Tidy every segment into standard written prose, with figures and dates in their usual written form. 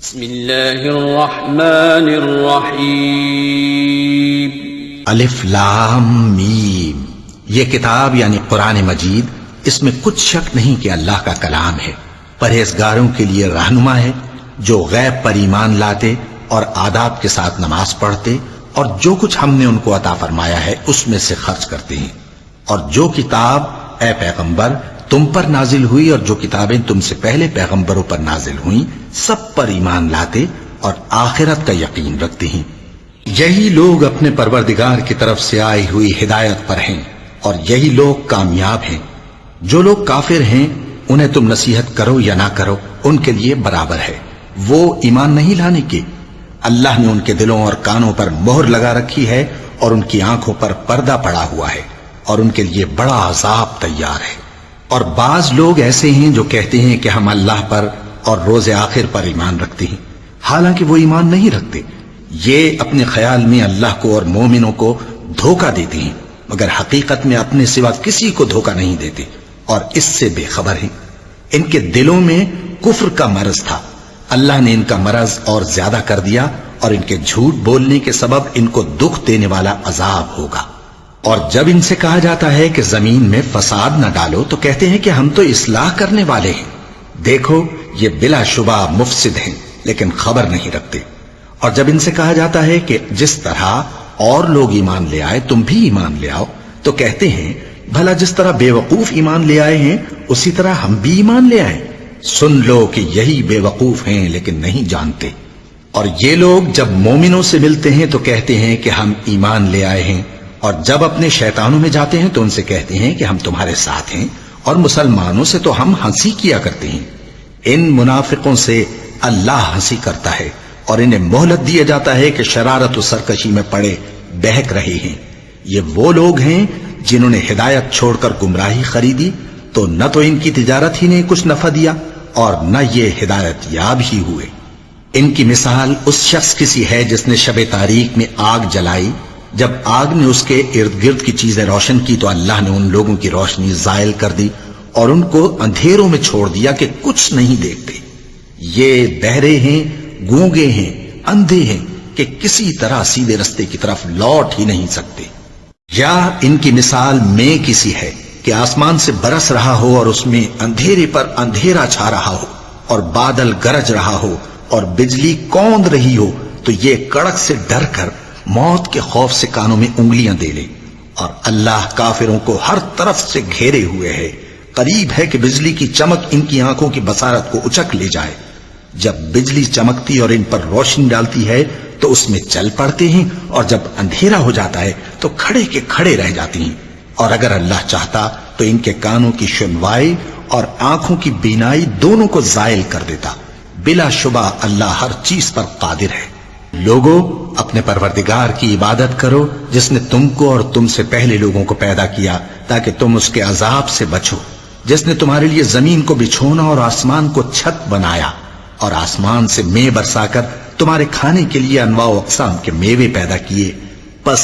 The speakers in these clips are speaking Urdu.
بسم اللہ الرحمن الرحیم الف لام میم۔ یہ کتاب یعنی قرآن مجید، اس میں کچھ شک نہیں کہ اللہ کا کلام ہے، پرہیزگاروں کے لیے رہنما ہے، جو غیب پر ایمان لاتے اور آداب کے ساتھ نماز پڑھتے اور جو کچھ ہم نے ان کو عطا فرمایا ہے اس میں سے خرچ کرتے ہیں، اور جو کتاب اے پیغمبر تم پر نازل ہوئی اور جو کتابیں تم سے پہلے پیغمبروں پر نازل ہوئیں سب پر ایمان لاتے اور آخرت کا یقین رکھتے ہیں۔ یہی لوگ اپنے پروردگار کی طرف سے آئی ہوئی ہدایت پر ہیں اور یہی لوگ کامیاب ہیں۔ جو لوگ کافر ہیں انہیں تم نصیحت کرو یا نہ کرو ان کے لیے برابر ہے، وہ ایمان نہیں لانے کے۔ اللہ نے ان کے دلوں اور کانوں پر مہر لگا رکھی ہے اور ان کی آنکھوں پر پردہ پڑا ہوا ہے اور ان کے لیے بڑا عذاب تیار ہے۔ اور بعض لوگ ایسے ہیں جو کہتے ہیں کہ ہم اللہ پر اور روز آخر پر ایمان رکھتے ہیں، حالانکہ وہ ایمان نہیں رکھتے۔ یہ اپنے خیال میں اللہ کو اور مومنوں کو دھوکہ دیتے ہیں، مگر حقیقت میں اپنے سوا کسی کو دھوکہ نہیں دیتے اور اس سے بے خبر ہیں۔ ان کے دلوں میں کفر کا مرض تھا، اللہ نے ان کا مرض اور زیادہ کر دیا اور ان کے جھوٹ بولنے کے سبب ان کو دکھ دینے والا عذاب ہوگا۔ اور جب ان سے کہا جاتا ہے کہ زمین میں فساد نہ ڈالو تو کہتے ہیں کہ ہم تو اصلاح کرنے والے ہیں۔ دیکھو یہ بلا شبہ مفسد ہیں لیکن خبر نہیں رکھتے۔ اور جب ان سے کہا جاتا ہے کہ جس طرح اور لوگ ایمان لے آئے تم بھی ایمان لے آؤ تو کہتے ہیں بھلا جس طرح بے وقوف ایمان لے آئے ہیں اسی طرح ہم بھی ایمان لے آئیں۔ سن لو کہ یہی بے وقوف ہیں لیکن نہیں جانتے۔ اور یہ لوگ جب مومنوں سے ملتے ہیں تو کہتے ہیں کہ ہم ایمان لے آئے ہیں، اور جب اپنے شیطانوں میں جاتے ہیں تو ان سے کہتے ہیں کہ ہم تمہارے ساتھ ہیں، اور مسلمانوں سے تو ہم ہنسی کیا کرتے ہیں۔ ان منافقوں سے اللہ ہنسی کرتا ہے اور انہیں مہلت دیا جاتا ہے کہ شرارت و سرکشی میں پڑے بہک رہے ہیں۔ یہ وہ لوگ ہیں جنہوں نے ہدایت چھوڑ کر گمراہی خریدی، تو نہ تو ان کی تجارت ہی نے کچھ نفع دیا اور نہ یہ ہدایت یاب ہی ہوئے۔ ان کی مثال اس شخص کی سی ہے جس نے شب تاریک میں آگ جلائی، جب آگ نے اس کے ارد گرد کی چیزیں روشن کی تو اللہ نے ان لوگوں کی روشنی زائل کر دی اور ان کو اندھیروں میں چھوڑ دیا کہ کچھ نہیں دیکھتے۔ یہ بہرے ہیں، گونگے ہیں، اندھے ہیں کہ کسی طرح سیدھے رستے کی طرف لوٹ ہی نہیں سکتے۔ یا ان کی مثال میں کسی ہے کہ آسمان سے برس رہا ہو اور اس میں اندھیرے پر اندھیرا چھا رہا ہو اور بادل گرج رہا ہو اور بجلی کوند رہی ہو تو یہ کڑک سے ڈر کر موت کے خوف سے کانوں میں انگلیاں دے لے۔ اور اللہ کافروں کو ہر طرف سے گھیرے ہوئے ہے، قریب ہے کہ بجلی کی چمک ان کی آنکھوں کی بصارت کو اچک لے جائے۔ جب بجلی چمکتی اور ان پر روشنی ڈالتی ہے تو اس میں چل پڑتے ہیں، اور جب اندھیرا ہو جاتا ہے تو کھڑے کے کھڑے رہ جاتے ہیں۔ اور اگر اللہ چاہتا تو ان کے کانوں کی سنوائی اور آنکھوں کی بینائی دونوں کو زائل کر دیتا۔ بلا شبہ اللہ ہر چیز پر قادر ہے۔ لوگوں اپنے پروردگار کی عبادت کرو جس نے تم کو اور تم سے پہلے لوگوں کو پیدا کیا تاکہ تم اس کے عذاب سے بچو، جس نے تمہارے لیے زمین کو بچھونا اور آسمان کو چھت بنایا اور آسمان سے مے برسا کر تمہارے کھانے کے لیے انواع و اقسام کے میوے پیدا کیے۔ پس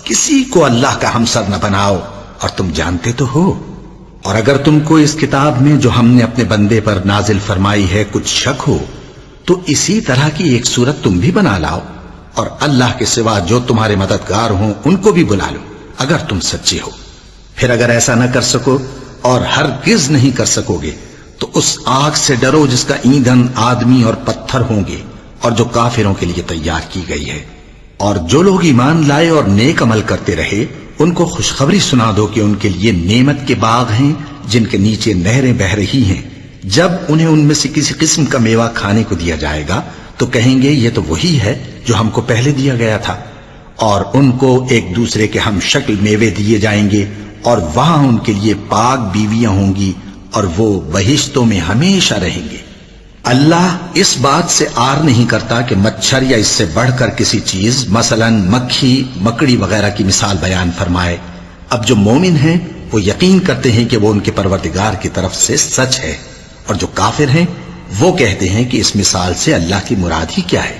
کسی کو اللہ کا ہمسر نہ بناؤ اور تم جانتے تو ہو۔ اور اگر تم کو اس کتاب میں جو ہم نے اپنے بندے پر نازل فرمائی ہے کچھ شک ہو تو اسی طرح کی ایک صورت تم بھی بنا لاؤ، اور اللہ کے سوا جو تمہارے مددگار ہوں ان کو بھی بلا لو اگر تم سچے ہو۔ پھر اگر ایسا نہ کر سکو اور ہرگز نہیں کر سکو گے تو اس آگ سے ڈرو جس کا ایندھن آدمی اور پتھر ہوں گے اور جو کافروں کے لیے تیار کی گئی ہے۔ اور جو لوگ ایمان لائے اور نیک عمل کرتے رہے ان کو خوشخبری سنا دو کہ ان کے لیے نعمت کے باغ ہیں جن کے نیچے نہریں بہہ رہی ہیں۔ جب انہیں ان میں سے کسی قسم کا میوہ کھانے کو دیا جائے گا تو کہیں گے یہ تو وہی ہے جو ہم کو پہلے دیا گیا تھا، اور ان کو ایک دوسرے کے ہم شکل میوے دیے جائیں گے اور وہاں ان کے لیے پاک بیویاں ہوں گی اور وہ بہشتوں میں ہمیشہ رہیں گے۔ اللہ اس بات سے آر نہیں کرتا کہ مچھر یا اس سے بڑھ کر کسی چیز مثلا مکھی مکڑی وغیرہ کی مثال بیان فرمائے۔ اب جو مومن ہیں وہ یقین کرتے ہیں کہ وہ ان کے پروردگار کی طرف سے سچ ہے، اور جو کافر ہیں وہ کہتے ہیں کہ اس مثال سے اللہ کی مراد ہی کیا ہے۔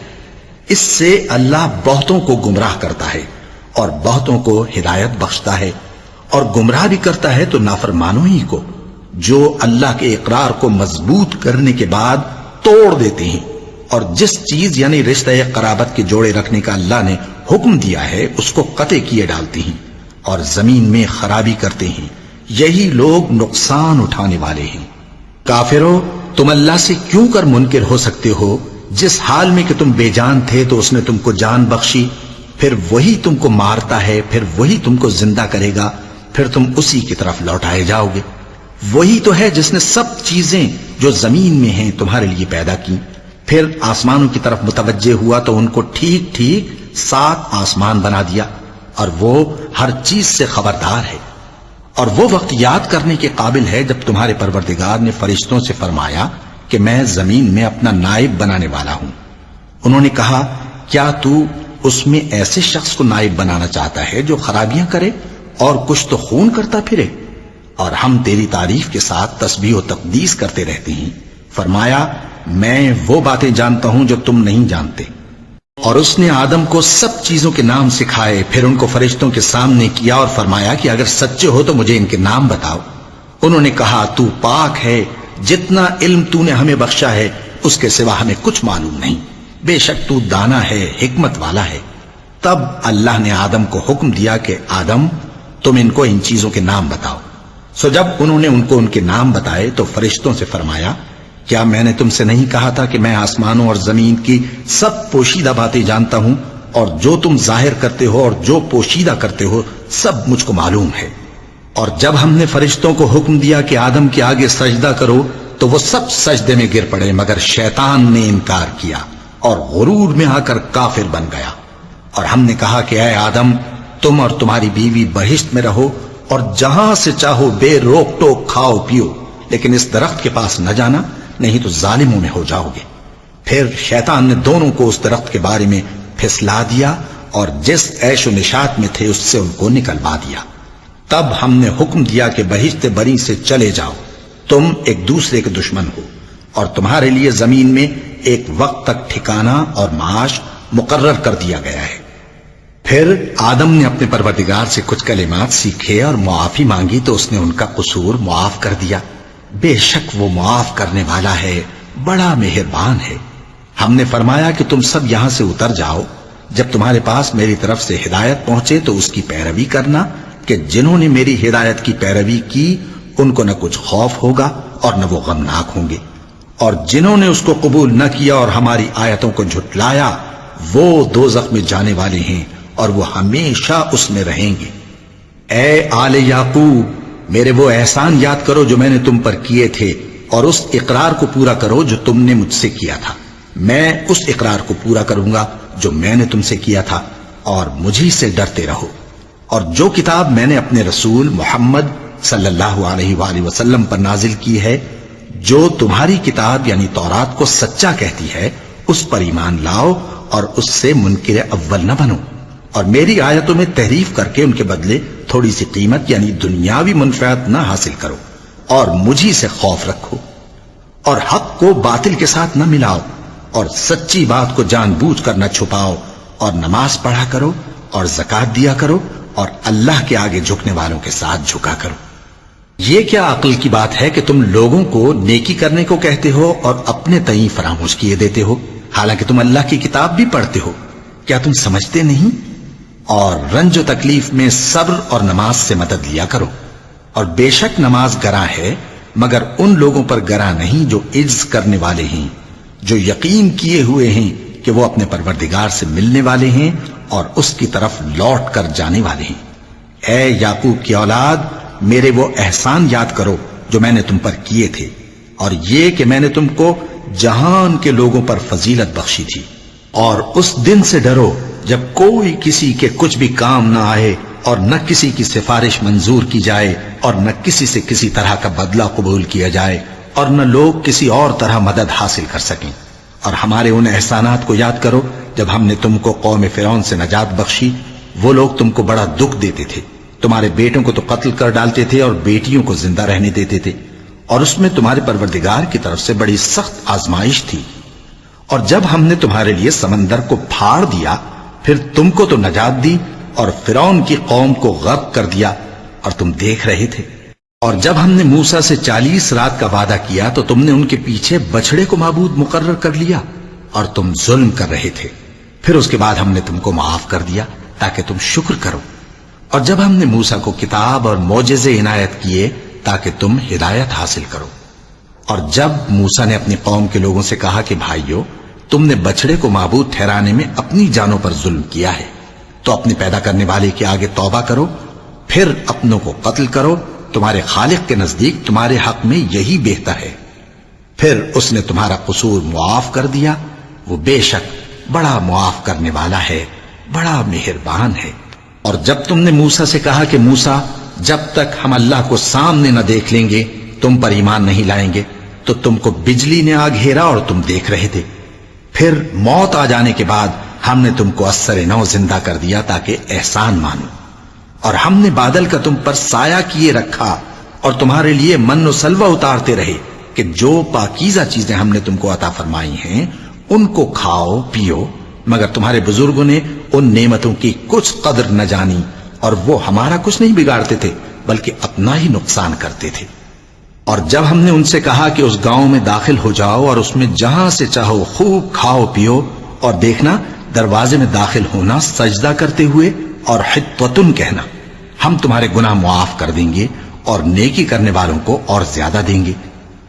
اس سے اللہ بہتوں کو گمراہ کرتا ہے اور بہتوں کو ہدایت بخشتا ہے، اور گمراہ بھی کرتا ہے تو نافرمانوں ہی کو، جو اللہ کے اقرار کو مضبوط کرنے کے بعد توڑ دیتے ہیں اور جس چیز یعنی رشتہ قرابت کے جوڑے رکھنے کا اللہ نے حکم دیا ہے اس کو قطع کیے ڈالتی ہیں اور زمین میں خرابی کرتے ہیں، یہی لوگ نقصان اٹھانے والے ہیں۔ کافرو، تم اللہ سے کیوں کر منکر ہو سکتے ہو؟ جس حال میں کہ تم بے جان تھے تو اس نے تم کو جان بخشی، پھر وہی تم کو مارتا ہے، پھر وہی تم کو زندہ کرے گا، پھر تم اسی کی طرف لوٹائے جاؤ گے۔ وہی تو ہے جس نے سب چیزیں جو زمین میں ہیں تمہارے لیے پیدا کی، پھر آسمانوں کی طرف متوجہ ہوا تو ان کو ٹھیک ٹھیک 7 آسمان بنا دیا، اور وہ ہر چیز سے خبردار ہے۔ اور وہ وقت یاد کرنے کے قابل ہے جب تمہارے پروردگار نے فرشتوں سے فرمایا کہ میں زمین میں اپنا نائب بنانے والا ہوں۔ انہوں نے کہا، کیا تو اس میں ایسے شخص کو نائب بنانا چاہتا ہے جو خرابیاں کرے اور کچھ تو خون کرتا پھرے؟ اور ہم تیری تعریف کے ساتھ تسبیح و تقدیس کرتے رہتے ہیں۔ فرمایا، میں وہ باتیں جانتا ہوں جو تم نہیں جانتے۔ اور اس نے آدم کو سب چیزوں کے نام سکھائے، پھر ان کو فرشتوں کے سامنے کیا اور فرمایا کہ اگر سچے ہو تو مجھے ان کے نام بتاؤ۔ انہوں نے کہا، تو پاک ہے، جتنا علم تو نے ہمیں بخشا ہے اس کے سوا ہمیں کچھ معلوم نہیں، بے شک تو دانا ہے، حکمت والا ہے۔ تب اللہ نے آدم کو حکم دیا کہ آدم، تم ان کو ان چیزوں کے نام بتاؤ۔ سو جب انہوں نے ان کو ان کے نام بتائے تو فرشتوں سے فرمایا، کیا میں نے تم سے نہیں کہا تھا کہ میں آسمانوں اور زمین کی سب پوشیدہ باتیں جانتا ہوں، اور جو تم ظاہر کرتے ہو اور جو پوشیدہ کرتے ہو سب مجھ کو معلوم ہے۔ اور جب ہم نے فرشتوں کو حکم دیا کہ آدم کے آگے سجدہ کرو تو وہ سب سجدے میں گر پڑے، مگر شیطان نے انکار کیا اور غرور میں آ کر کافر بن گیا۔ اور ہم نے کہا کہ اے آدم، تم اور تمہاری بیوی بہشت میں رہو اور جہاں سے چاہو بے روک ٹوک کھاؤ پیو، لیکن اس درخت کے پاس نہ جانا، نہیں تو ظالموں میں ہو جاؤ گے۔ پھر شیطان نے دونوں کو اس درخت کے بارے میں پھسلا دیا اور جس عیش و نشاط میں تھے اس سے ان کو نکلوا دیا۔ تب ہم نے حکم دیا کہ بہشت بری سے چلے جاؤ، تم ایک دوسرے کے دشمن ہو، اور تمہارے لیے زمین میں ایک وقت تک ٹھکانہ اور معاش مقرر کر دیا گیا ہے۔ پھر آدم نے اپنے پروردگار سے کچھ کلمات سیکھے اور معافی مانگی تو اس نے ان کا قصور معاف کر دیا۔ بے شک وہ معاف کرنے والا ہے، بڑا مہربان ہے۔ ہم نے فرمایا کہ تم سب یہاں سے اتر جاؤ، جب تمہارے پاس میری طرف سے ہدایت پہنچے تو اس کی پیروی کرنا، کہ جنہوں نے میری ہدایت کی پیروی کی ان کو نہ کچھ خوف ہوگا اور نہ وہ غمناک ہوں گے، اور جنہوں نے اس کو قبول نہ کیا اور ہماری آیتوں کو جھٹلایا وہ دوزخ میں جانے والے ہیں اور وہ ہمیشہ اس میں رہیں گے۔ اے آل یعقوب، میرے وہ احسان یاد کرو جو میں نے تم پر کیے تھے، اور اس اقرار کو پورا کرو جو تم نے مجھ سے کیا تھا۔ میں اس اقرار کو پورا کروں گا جو میں نے تم سے کیا تھا، اور مجھی سے ڈرتے رہو۔ اور جو کتاب میں نے اپنے رسول محمد صلی اللہ علیہ وآلہ وسلم پر نازل کی ہے، جو تمہاری کتاب یعنی تورات کو سچا کہتی ہے، اس پر ایمان لاؤ اور اس سے منکر اول نہ بنو، اور میری آیتوں میں تحریف کر کے ان کے بدلے تھوڑی سی قیمت یعنی دنیاوی منفعت نہ حاصل کرو، اور مجھی سے خوف رکھو، اور حق کو باطل کے ساتھ نہ ملاؤ، اور سچی بات کو جان بوجھ کر نہ چھپاؤ، اور نماز پڑھا کرو اور زکوٰۃ دیا کرو، اور اللہ کے آگے جھکنے والوں کے ساتھ جھکا کرو۔ یہ کیا عقل کی بات ہے کہ تم لوگوں کو نیکی کرنے کو کہتے ہو اور اپنے تئیں فراموش کیے دیتے ہو، حالانکہ تم اللہ کی کتاب بھی پڑھتے ہو؟ کیا تم سمجھتے نہیں؟ اور رنج و تکلیف میں صبر اور نماز سے مدد لیا کرو، اور بے شک نماز گراں ہے، مگر ان لوگوں پر گراں نہیں جو عجز کرنے والے ہیں، جو یقین کیے ہوئے ہیں کہ وہ اپنے پروردگار سے ملنے والے ہیں اور اس کی طرف لوٹ کر جانے والے ہیں۔ اے یعقوب کی اولاد، میرے وہ احسان یاد کرو جو میں نے تم پر کیے تھے، اور یہ کہ میں نے تم کو جہان کے لوگوں پر فضیلت بخشی تھی۔ اور اس دن سے ڈرو جب کوئی کسی کے کچھ بھی کام نہ آئے، اور نہ کسی کی سفارش منظور کی جائے، اور نہ کسی سے کسی طرح کا بدلہ قبول کیا جائے، اور نہ لوگ کسی اور طرح مدد حاصل کر سکیں۔ اور ہمارے ان احسانات کو یاد کرو جب ہم نے تم کو قوم فرعون سے نجات بخشی۔ وہ لوگ تم کو بڑا دکھ دیتے تھے، تمہارے بیٹوں کو تو قتل کر ڈالتے تھے اور بیٹیوں کو زندہ رہنے دیتے تھے، اور اس میں تمہارے پروردگار کی طرف سے بڑی سخت آزمائش تھی۔ اور جب ہم نے تمہارے لیے سمندر کو پھاڑ دیا، پھر تم کو تو نجات دی اور فرعون کی قوم کو غرق کر دیا، اور تم دیکھ رہے تھے۔ اور جب ہم نے موسیٰ سے 40 رات کا وعدہ کیا تو تم نے ان کے پیچھے بچڑے کو معبود مقرر کر لیا، اور تم ظلم کر رہے تھے، پھر اس کے بعد ہم نے تم کو معاف کر دیا تاکہ تم شکر کرو۔ اور جب ہم نے موسیٰ کو کتاب اور معجزے عنایت کیے تاکہ تم ہدایت حاصل کرو۔ اور جب موسیٰ نے اپنی قوم کے لوگوں سے کہا کہ بھائیو، تم نے بچڑے کو معبود ٹھہرانے میں اپنی جانوں پر ظلم کیا ہے، تو اپنے پیدا کرنے والے کے آگے توبہ کرو، پھر اپنوں کو قتل کرو، تمہارے خالق کے نزدیک تمہارے حق میں یہی بہتر ہے۔ پھر اس نے تمہارا قصور معاف کر دیا، وہ بے شک بڑا معاف کرنے والا ہے، بڑا مہربان ہے۔ اور جب تم نے موسیٰ سے کہا کہ موسیٰ، جب تک ہم اللہ کو سامنے نہ دیکھ لیں گے تم پر ایمان نہیں لائیں گے، تو تم کو بجلی نے آ گھیرا اور تم دیکھ رہے تھے، پھر موت آ جانے کے بعد ہم نے تم کو اثر نو زندہ کر دیا تاکہ احسان مانو۔ اور ہم نے بادل کا تم پر سایہ کیے رکھا اور تمہارے لیے من و سلوہ اتارتے رہے کہ جو پاکیزہ چیزیں ہم نے تم کو عطا فرمائی ہیں ان کو کھاؤ پیو، مگر تمہارے بزرگوں نے ان نعمتوں کی کچھ قدر نہ جانی، اور وہ ہمارا کچھ نہیں بگاڑتے تھے بلکہ اپنا ہی نقصان کرتے تھے۔ اور جب ہم نے ان سے کہا کہ اس گاؤں میں داخل ہو جاؤ اور اس میں جہاں سے چاہو خوب کھاؤ پیو، اور دیکھنا دروازے میں داخل ہونا سجدہ کرتے ہوئے اور حطوتن کہنا، ہم تمہارے گناہ معاف کر دیں گے اور نیکی کرنے والوں کو اور زیادہ دیں گے،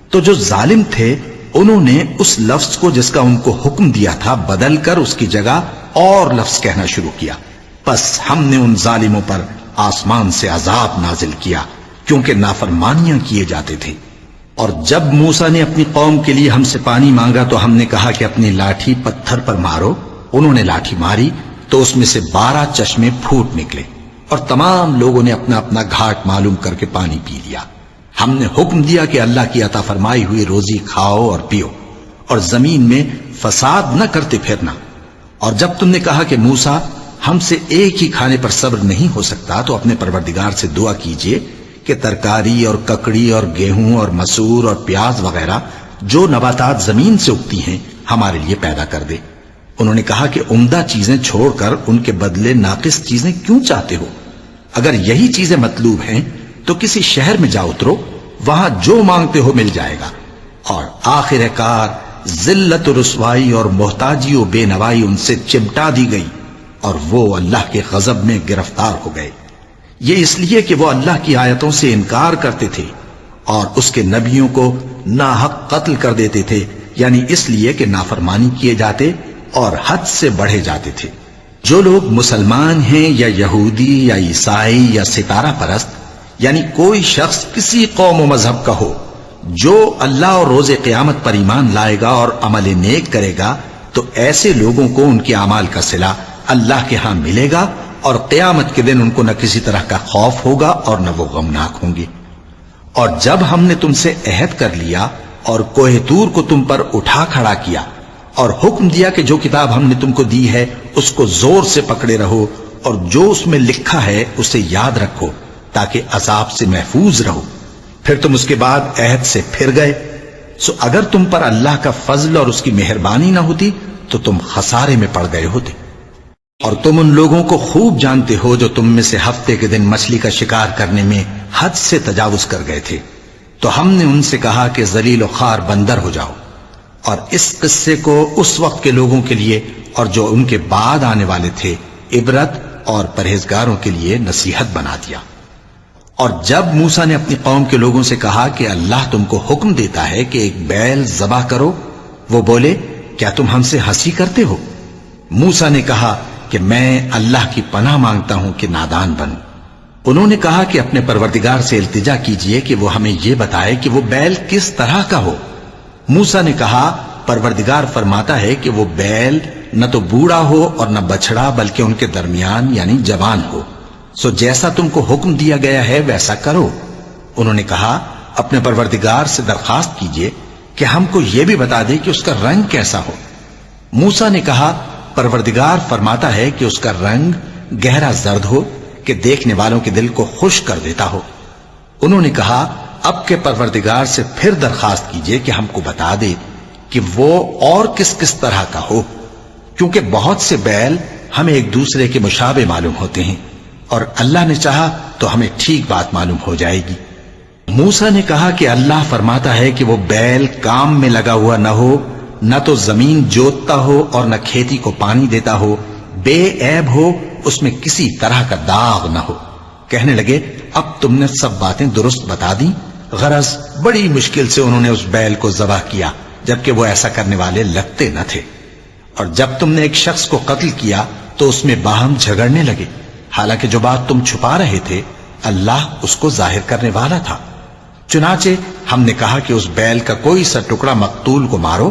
تو جو ظالم تھے انہوں نے اس لفظ کو جس کا ان کو حکم دیا تھا بدل کر اس کی جگہ اور لفظ کہنا شروع کیا، پس ہم نے ان ظالموں پر آسمان سے عذاب نازل کیا کیونکہ نافرمانیاں کیے جاتے تھے۔ اور جب موسیٰ نے اپنی قوم کے لیے ہم سے پانی مانگا تو ہم نے کہا کہ اپنی لاٹھی پتھر پر مارو، انہوں نے لاٹھی ماری تو اس میں سے 12 چشمے پھوٹ نکلے، اور تمام لوگوں نے اپنا اپنا گھاٹ معلوم کر کے پانی پی لیا۔ ہم نے حکم دیا کہ اللہ کی عطا فرمائی ہوئی روزی کھاؤ اور پیو، اور زمین میں فساد نہ کرتے پھرنا۔ اور جب تم نے کہا کہ موسیٰ، ہم سے ایک ہی کھانے پر صبر نہیں ہو سکتا، تو اپنے پروردگار سے دعا کیجئے کہ ترکاری اور ککڑی اور گیہوں اور مسور اور پیاز وغیرہ جو نباتات زمین سے اگتی ہیں ہمارے لیے پیدا کر دے۔ انہوں نے کہا کہ عمدہ چیزیں چھوڑ کر ان کے بدلے ناقص چیزیں کیوں چاہتے ہو؟ اگر یہی چیزیں مطلوب ہیں تو کسی شہر میں جا اترو، وہاں جو مانگتے ہو مل جائے گا۔ اور آخر کار ذلت و رسوائی اور محتاجی و بے نوائی ان سے چمٹا دی گئی، اور وہ اللہ کے غضب میں گرفتار ہو گئے، یہ اس لیے کہ وہ اللہ کی آیتوں سے انکار کرتے تھے اور اس کے نبیوں کو ناحق قتل کر دیتے تھے، یعنی اس لیے کہ نافرمانی کیے جاتے اور حد سے بڑھے جاتے تھے۔ جو لوگ مسلمان ہیں یا یہودی یا عیسائی یا ستارہ پرست، یعنی کوئی شخص کسی قوم و مذہب کا ہو، جو اللہ اور روز قیامت پر ایمان لائے گا اور عمل نیک کرے گا، تو ایسے لوگوں کو ان کے اعمال کا صلہ اللہ کے ہاں ملے گا، اور قیامت کے دن ان کو نہ کسی طرح کا خوف ہوگا اور نہ وہ غمناک ہوں گے۔ اور جب ہم نے تم سے عہد کر لیا اور کوہ طور کو تم پر اٹھا کھڑا کیا اور حکم دیا کہ جو کتاب ہم نے تم کو دی ہے اس کو زور سے پکڑے رہو، اور جو اس میں لکھا ہے اسے یاد رکھو تاکہ عذاب سے محفوظ رہو، پھر تم اس کے بعد عہد سے پھر گئے، سو اگر تم پر اللہ کا فضل اور اس کی مہربانی نہ ہوتی تو تم خسارے میں پڑ گئے ہوتے۔ اور تم ان لوگوں کو خوب جانتے ہو جو تم میں سے ہفتے کے دن مچھلی کا شکار کرنے میں حد سے تجاوز کر گئے تھے، تو ہم نے ان سے کہا کہ ذلیل و خوار بندر ہو جاؤ، اور اس قصے کو اس وقت کے لوگوں کے لیے اور جو ان کے بعد آنے والے تھے عبرت اور پرہیزگاروں کے لیے نصیحت بنا دیا۔ اور جب موسیٰ نے اپنی قوم کے لوگوں سے کہا کہ اللہ تم کو حکم دیتا ہے کہ ایک بیل ذبح کرو، وہ بولے کیا تم ہم سے ہنسی کرتے ہو؟ موسیٰ نے کہا کہ میں اللہ کی پناہ مانگتا ہوں کہ نادان بنوں۔ انہوں نے کہا کہ اپنے پروردگار سے التجا کیجئے کہ وہ ہمیں یہ بتائے کہ وہ بیل کس طرح کا ہو۔ موسیٰ نے کہا پروردگار فرماتا ہے کہ وہ بیل نہ تو بوڑھا ہو اور نہ بچڑا بلکہ ان کے درمیان یعنی جوان ہو، سو جیسا تم کو حکم دیا گیا ہے ویسا کرو۔ انہوں نے کہا اپنے پروردگار سے درخواست کیجئے کہ ہم کو یہ بھی بتا دے کہ اس کا رنگ کیسا ہو۔ موسیٰ نے کہا پروردگار فرماتا ہے کہ اس کا رنگ گہرا زرد ہو کہ دیکھنے والوں کے دل کو خوش کر دیتا ہو۔ انہوں نے کہا اب کے پروردگار سے پھر درخواست کیجئے کہ ہم کو بتا دے کہ وہ اور کس کس طرح کا ہو، کیونکہ بہت سے بیل ہمیں ایک دوسرے کے مشابہ معلوم ہوتے ہیں، اور اللہ نے چاہا تو ہمیں ٹھیک بات معلوم ہو جائے گی۔ موسیٰ نے کہا کہ اللہ فرماتا ہے کہ وہ بیل کام میں لگا ہوا نہ ہو نہ تو زمین جوتتا ہو اور نہ کھیتی کو پانی دیتا ہو، بے عیب ہو، اس میں کسی طرح کا داغ نہ ہو۔ کہنے لگے اب تم نے سب باتیں درست بتا دی۔ غرض بڑی مشکل سے انہوں نے اس بیل کو ذبح کیا، جبکہ وہ ایسا کرنے والے لگتے نہ تھے۔ اور جب تم نے ایک شخص کو قتل کیا تو اس میں باہم جھگڑنے لگے، حالانکہ جو بات تم چھپا رہے تھے اللہ اس کو ظاہر کرنے والا تھا۔ چنانچہ ہم نے کہا کہ اس بیل کا کوئی سا ٹکڑا مقتول کو مارو،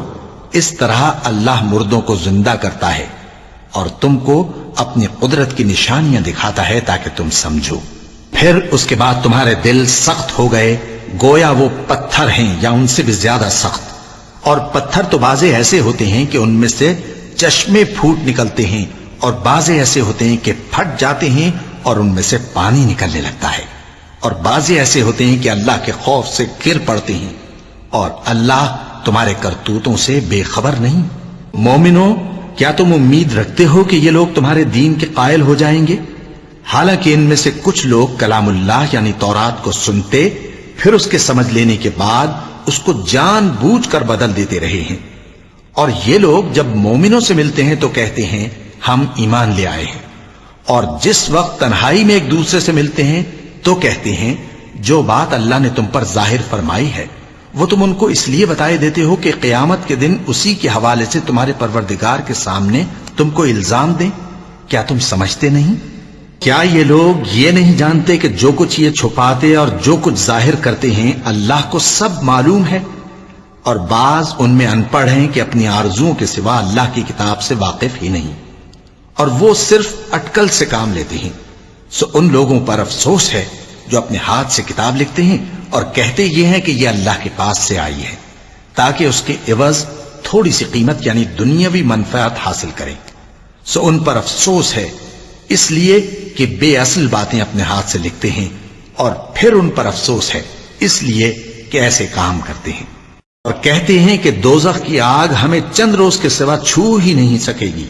اس طرح اللہ مردوں کو زندہ کرتا ہے اور تم کو اپنی قدرت کی نشانیاں دکھاتا ہے تاکہ تم سمجھو۔ پھر اس کے بعد تمہارے دل سخت ہو گئے، گویا وہ پتھر ہیں یا ان سے بھی زیادہ سخت۔ اور پتھر تو بعضے ایسے ہوتے ہیں کہ ان میں سے چشمے پھوٹ نکلتے ہیں، اور بعضے ایسے ہوتے ہیں کہ پھٹ جاتے ہیں اور ان میں سے پانی نکلنے لگتا ہے، اور بعضے ایسے ہوتے ہیں کہ اللہ کے خوف سے گر پڑتے ہیں، اور اللہ تمہارے کرتوتوں سے بے خبر نہیں۔ مومنو، کیا تم امید رکھتے ہو کہ یہ لوگ تمہارے دین کے قائل ہو جائیں گے؟ حالانکہ ان میں سے کچھ لوگ کلام اللہ یعنی تورات کو سنتے، پھر اس کے سمجھ لینے کے بعد اس کو جان بوجھ کر بدل دیتے رہے ہیں۔ اور یہ لوگ جب مومنوں سے ملتے ہیں تو کہتے ہیں ہم ایمان لے آئے ہیں، اور جس وقت تنہائی میں ایک دوسرے سے ملتے ہیں تو کہتے ہیں جو بات اللہ نے تم پر ظاہر فرمائی ہے وہ تم ان کو اس لیے بتائے دیتے ہو کہ قیامت کے دن اسی کے حوالے سے تمہارے پروردگار کے سامنے تم کو الزام دیں۔ کیا تم سمجھتے نہیں؟ کیا یہ لوگ یہ نہیں جانتے کہ جو کچھ یہ چھپاتے اور جو کچھ ظاہر کرتے ہیں اللہ کو سب معلوم ہے؟ اور بعض ان میں ان پڑھ ہیں کہ اپنی آرزوؤں کے سوا اللہ کی کتاب سے واقف ہی نہیں، اور وہ صرف اٹکل سے کام لیتے ہیں۔ سو ان لوگوں پر افسوس ہے جو اپنے ہاتھ سے کتاب لکھتے ہیں اور کہتے یہ ہیں کہ یہ اللہ کے پاس سے آئی ہے، تاکہ اس کے عوض تھوڑی سی قیمت یعنی دنیاوی منفعت حاصل کریں۔ سو ان پر افسوس ہے اس لیے کہ بے اصل باتیں اپنے ہاتھ سے لکھتے ہیں، اور پھر ان پر افسوس ہے اس لیے کہ ایسے کام کرتے ہیں، اور کہتے ہیں کہ دوزخ کی آگ ہمیں چند روز کے سوا چھو ہی نہیں سکے گی۔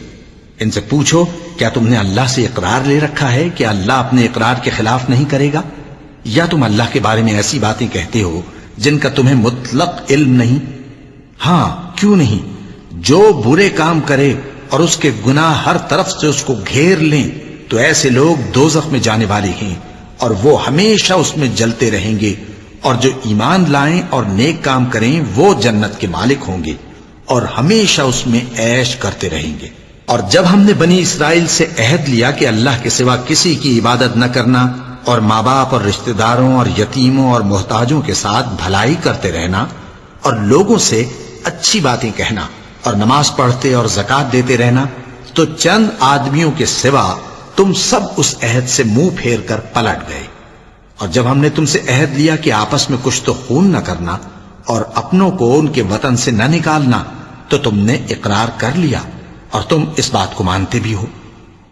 ان سے پوچھو کیا تم نے اللہ سے اقرار لے رکھا ہے کہ اللہ اپنے اقرار کے خلاف نہیں کرے گا؟ یا تم اللہ کے بارے میں ایسی باتیں کہتے ہو جن کا تمہیں مطلق علم نہیں؟ ہاں کیوں نہیں، جو برے کام کرے اور اس کے گناہ ہر طرف سے اس کو گھیر لیں تو ایسے لوگ دوزخ میں جانے والے ہیں، اور وہ ہمیشہ اس میں جلتے رہیں گے، اور جو ایمان لائیں اور نیک کام کریں وہ جنت کے مالک ہوں گے اور ہمیشہ اس میں عیش کرتے رہیں گے۔ اور جب ہم نے بنی اسرائیل سے عہد لیا کہ اللہ کے سوا کسی کی عبادت نہ کرنا، اور ماں باپ اور رشتہ داروں اور یتیموں اور محتاجوں کے ساتھ بھلائی کرتے رہنا، اور لوگوں سے اچھی باتیں کہنا، اور نماز پڑھتے اور زکوٰۃ دیتے رہنا، تو چند آدمیوں کے سوا تم سب اس عہد سے منہ پھیر کر پلٹ گئے۔ اور جب ہم نے تم سے عہد لیا کہ آپس میں کچھ تو خون نہ کرنا اور اپنوں کو ان کے وطن سے نہ نکالنا، تو تم نے اقرار کر لیا اور تم اس بات کو مانتے بھی ہو۔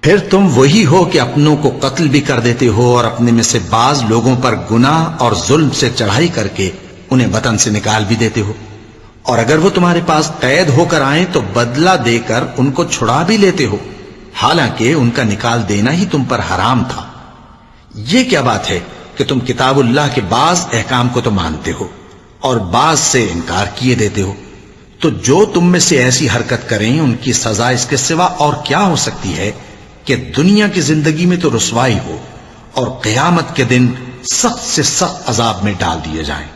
پھر تم وہی ہو کہ اپنوں کو قتل بھی کر دیتے ہو اور اپنے میں سے بعض لوگوں پر گناہ اور ظلم سے چڑھائی کر کے انہیں وطن سے نکال بھی دیتے ہو، اور اگر وہ تمہارے پاس قید ہو کر آئیں تو بدلہ دے کر ان کو چھڑا بھی لیتے ہو، حالانکہ ان کا نکال دینا ہی تم پر حرام تھا۔ یہ کیا بات ہے کہ تم کتاب اللہ کے بعض احکام کو تو مانتے ہو اور بعض سے انکار کیے دیتے ہو؟ تو جو تم میں سے ایسی حرکت کریں ان کی سزا اس کے سوا اور کیا ہو سکتی ہے کہ دنیا کی زندگی میں تو رسوائی ہو اور قیامت کے دن سخت سے سخت عذاب میں ڈال دیے جائیں۔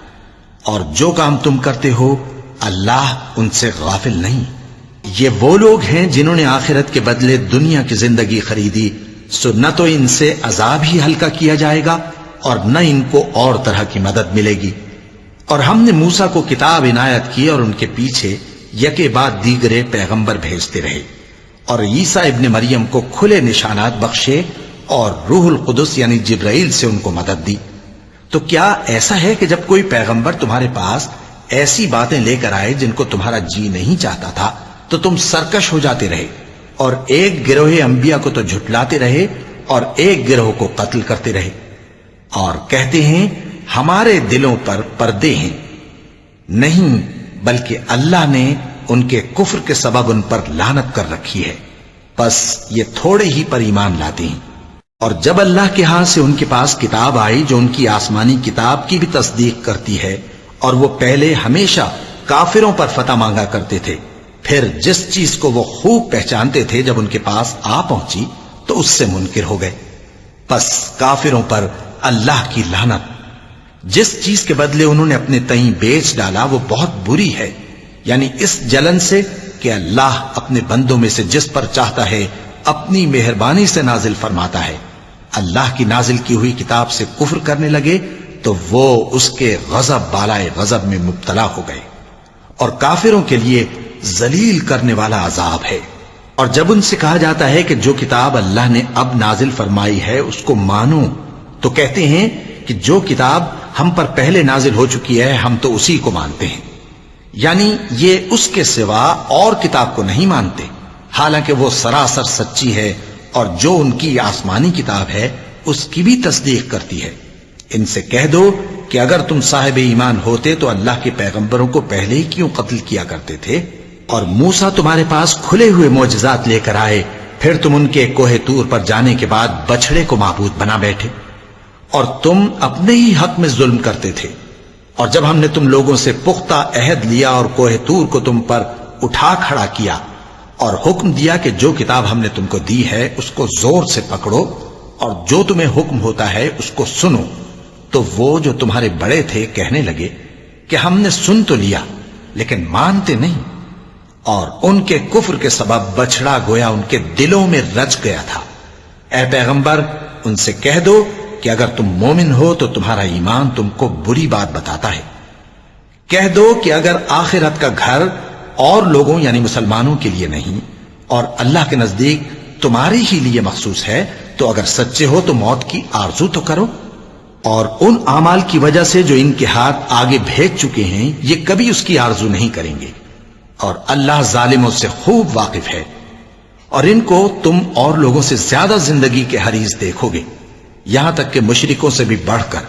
اور جو کام تم کرتے ہو اللہ ان سے غافل نہیں۔ یہ وہ لوگ ہیں جنہوں نے آخرت کے بدلے دنیا کی زندگی خریدی، سو نہ تو ان سے عذاب ہی ہلکا کیا جائے گا اور نہ ان کو اور طرح کی مدد ملے گی۔ اور ہم نے موسیٰ کو کتاب عنایت کی اور ان کے پیچھے یکے بعد دیگرے پیغمبر بھیجتے رہے، اور عیسیٰ ابن مریم کو کھلے نشانات بخشے اور روح القدس یعنی جبرائیل سے ان کو مدد دی۔ تو کیا ایسا ہے کہ جب کوئی پیغمبر تمہارے پاس ایسی باتیں لے کر آئے جن کو تمہارا جی نہیں چاہتا تھا تو تم سرکش ہو جاتے رہے، اور ایک گروہ انبیاء کو تو جھٹلاتے رہے اور ایک گروہ کو قتل کرتے رہے، اور کہتے ہیں ہمارے دلوں پر پردے ہیں؟ نہیں، بلکہ اللہ نے ان کے کفر کے سبب ان پر لعنت کر رکھی ہے، بس یہ تھوڑے ہی پر ایمان لاتے ہیں۔ اور جب اللہ کے ہاں سے ان کے پاس کتاب آئی جو ان کی آسمانی کتاب کی بھی تصدیق کرتی ہے، اور وہ پہلے ہمیشہ کافروں پر فتح مانگا کرتے تھے، پھر جس چیز کو وہ خوب پہچانتے تھے جب ان کے پاس آ پہنچی تو اس سے منکر ہو گئے. پس کافروں پر اللہ کی لعنت. جس چیز کے بدلے انہوں نے اپنے تئیں بیچ ڈالا وہ بہت بری ہے، یعنی اس جلن سے کہ اللہ اپنے بندوں میں سے جس پر چاہتا ہے اپنی مہربانی سے نازل فرماتا ہے. اللہ کی نازل کی ہوئی کتاب سے کفر کرنے لگے تو وہ اس کے غضب بالائے غضب میں مبتلا ہو گئے، اور کافروں کے لیے ذلیل کرنے والا عذاب ہے. اور جب ان سے کہا جاتا ہے کہ جو کتاب اللہ نے اب نازل فرمائی ہے اس کو مانو، تو کہتے ہیں کہ جو کتاب ہم پر پہلے نازل ہو چکی ہے ہم تو اسی کو مانتے ہیں. یعنی یہ اس کے سوا اور کتاب کو نہیں مانتے، حالانکہ وہ سراسر سچی ہے، اور جو ان کی آسمانی کتاب ہے اس کی بھی تصدیق کرتی ہے. ان سے کہہ دو کہ اگر تم صاحب ایمان ہوتے تو اللہ کے پیغمبروں کو پہلے ہی کیوں قتل کیا کرتے تھے؟ اور موسیٰ تمہارے پاس کھلے ہوئے معجزات لے کر آئے، پھر تم ان کے کوہ طور پر جانے کے بعد بچڑے کو معبود بنا بیٹھے، اور تم اپنے ہی حق میں ظلم کرتے تھے. اور جب ہم نے تم لوگوں سے پختہ عہد لیا اور کوہ طور کو تم پر اٹھا کھڑا کیا اور حکم دیا کہ جو کتاب ہم نے تم کو دی ہے اس کو زور سے پکڑو اور جو تمہیں حکم ہوتا ہے اس کو سنو، تو وہ جو تمہارے بڑے تھے کہنے لگے کہ ہم نے سن تو لیا لیکن مانتے نہیں، اور ان کے کفر کے سبب بچڑا گویا ان کے دلوں میں رچ گیا تھا. اے پیغمبر ان سے کہہ دو کہ اگر تم مومن ہو تو تمہارا ایمان تم کو بری بات بتاتا ہے. کہہ دو کہ اگر آخرت کا گھر اور لوگوں یعنی مسلمانوں کے لیے نہیں اور اللہ کے نزدیک تمہارے ہی لیے مخصوص ہے تو اگر سچے ہو تو موت کی آرزو تو کرو. اور ان اعمال کی وجہ سے جو ان کے ہاتھ آگے بھیج چکے ہیں یہ کبھی اس کی آرزو نہیں کریں گے، اور اللہ ظالموں سے خوب واقف ہے. اور ان کو تم اور لوگوں سے زیادہ زندگی کے حریص دیکھو گے، یہاں تک کہ مشرکوں سے بھی بڑھ کر.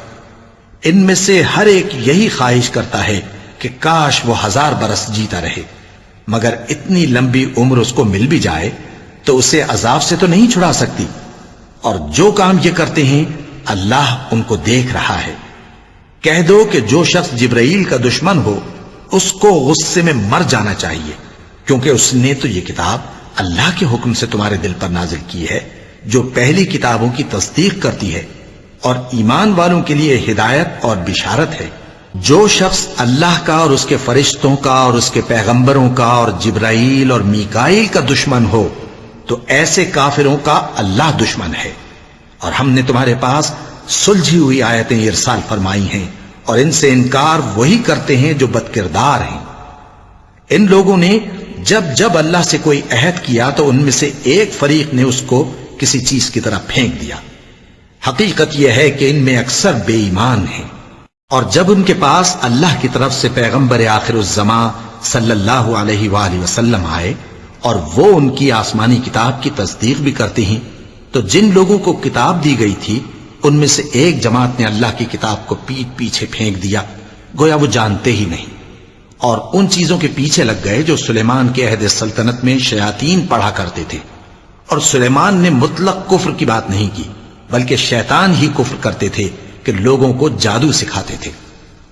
ان میں سے ہر ایک یہی خواہش کرتا ہے کہ کاش وہ 1000 برس جیتا رہے، مگر اتنی لمبی عمر اس کو مل بھی جائے تو اسے عذاب سے تو نہیں چھڑا سکتی. اور جو کام یہ کرتے ہیں اللہ ان کو دیکھ رہا ہے. کہہ دو کہ جو شخص جبرائیل کا دشمن ہو اس کو غصے میں مر جانا چاہیے، کیونکہ اس نے تو یہ کتاب اللہ کے حکم سے تمہارے دل پر نازل کی ہے جو پہلی کتابوں کی تصدیق کرتی ہے اور ایمان والوں کے لیے ہدایت اور بشارت ہے. جو شخص اللہ کا اور اس کے فرشتوں کا اور اس کے پیغمبروں کا اور جبرائیل اور میکائیل کا دشمن ہو تو ایسے کافروں کا اللہ دشمن ہے. اور ہم نے تمہارے پاس سلجھی ہوئی آیتیں ارسال فرمائی ہیں اور ان سے انکار وہی کرتے ہیں جو بد کردار ہیں. ان لوگوں نے جب جب اللہ سے کوئی عہد کیا تو ان میں سے ایک فریق نے اس کو کسی چیز کی طرح پھینک دیا. حقیقت یہ ہے کہ ان میں اکثر بے ایمان ہیں. اور جب ان کے پاس اللہ کی طرف سے پیغمبر آخر الزمان صلی اللہ علیہ وآلہ وسلم آئے اور وہ ان کی آسمانی کتاب کی تصدیق بھی کرتے ہیں تو جن لوگوں کو کتاب دی گئی تھی ان میں سے ایک جماعت نے اللہ کی کتاب کو پیٹ پیچھے پھینک دیا گویا وہ جانتے ہی نہیں، اور ان چیزوں کے پیچھے لگ گئے جو سلیمان کے عہد سلطنت میں شیاطین پڑھا کرتے تھے. اور سلیمان نے مطلق کفر کی بات نہیں کی بلکہ شیطان ہی کفر کرتے تھے کہ لوگوں کو جادو سکھاتے تھے.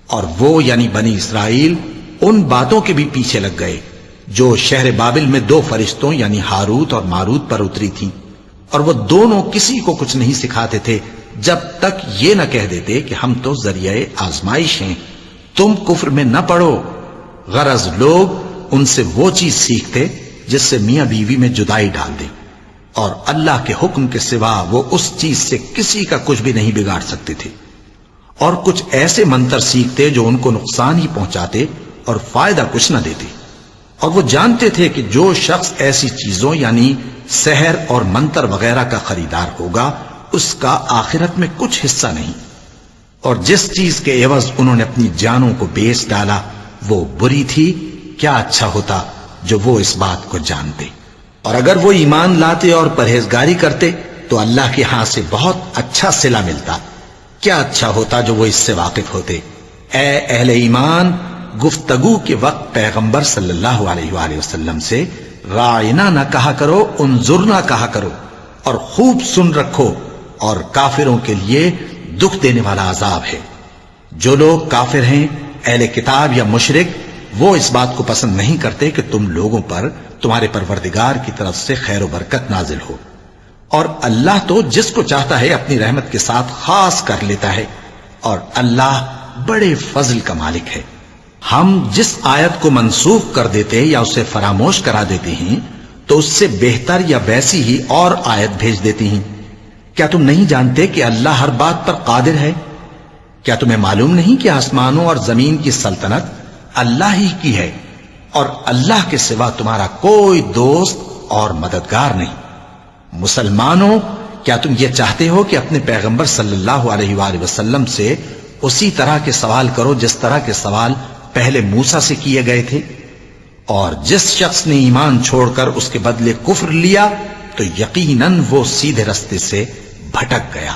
اور وہ یعنی بنی اسرائیل ان باتوں کے بھی پیچھے لگ گئے جو شہر بابل میں 2 فرشتوں یعنی ہاروت اور ماروت پر اتری تھی، اور وہ دونوں کسی کو کچھ نہیں سکھاتے تھے جب تک یہ نہ کہہ دیتے کہ ہم تو ذریعہ آزمائش ہیں، تم کفر میں نہ پڑو. غرض لوگ ان سے وہ چیز سیکھتے جس سے میاں بیوی میں جدائی ڈال دیں، اور اللہ کے حکم کے سوا وہ اس چیز سے کسی کا کچھ بھی نہیں بگاڑ سکتے تھے. اور کچھ ایسے منتر سیکھتے جو ان کو نقصان ہی پہنچاتے اور فائدہ کچھ نہ دیتے. اور وہ جانتے تھے کہ جو شخص ایسی چیزوں یعنی سحر اور منتر وغیرہ کا خریدار ہوگا اس کا آخرت میں کچھ حصہ نہیں. اور جس چیز کے عوض انہوں نے اپنی جانوں کو بیچ ڈالا وہ بری تھی. کیا اچھا ہوتا جو وہ اس بات کو جانتے. اور اگر وہ ایمان لاتے اور پرہیزگاری کرتے تو اللہ کے ہاں سے بہت اچھا صلہ ملتا. کیا اچھا ہوتا جو وہ اس سے واقف ہوتے. اے اہل ایمان، گفتگو کے وقت پیغمبر صلی اللہ علیہ وآلہ وسلم سے رائنا نہ کہا کرو، انظرنا کہا کرو، اور خوب سن رکھو، اور کافروں کے لیے دکھ دینے والا عذاب ہے. جو لوگ کافر ہیں اہل کتاب یا مشرک وہ اس بات کو پسند نہیں کرتے کہ تم لوگوں پر تمہارے پروردگار کی طرف سے خیر و برکت نازل ہو، اور اللہ تو جس کو چاہتا ہے اپنی رحمت کے ساتھ خاص کر لیتا ہے، اور اللہ بڑے فضل کا مالک ہے۔ ہم جس آیت کو منسوخ کر دیتے یا اسے فراموش کرا دیتے ہیں تو اس سے بہتر یا ویسی ہی اور آیت بھیج دیتی ہیں۔ کیا تم نہیں جانتے کہ اللہ ہر بات پر قادر ہے؟ کیا تمہیں معلوم نہیں کہ آسمانوں اور زمین کی سلطنت اللہ ہی کی ہے، اور اللہ کے سوا تمہارا کوئی دوست اور مددگار نہیں؟ مسلمانوں، کیا تم یہ چاہتے ہو کہ اپنے پیغمبر صلی اللہ علیہ وآلہ وسلم سے اسی طرح کے سوال کرو جس طرح کے سوال پہلے موسیٰ سے کیے گئے تھے؟ اور جس شخص نے ایمان چھوڑ کر اس کے بدلے کفر لیا تو یقیناً وہ سیدھے رستے سے بھٹک گیا۔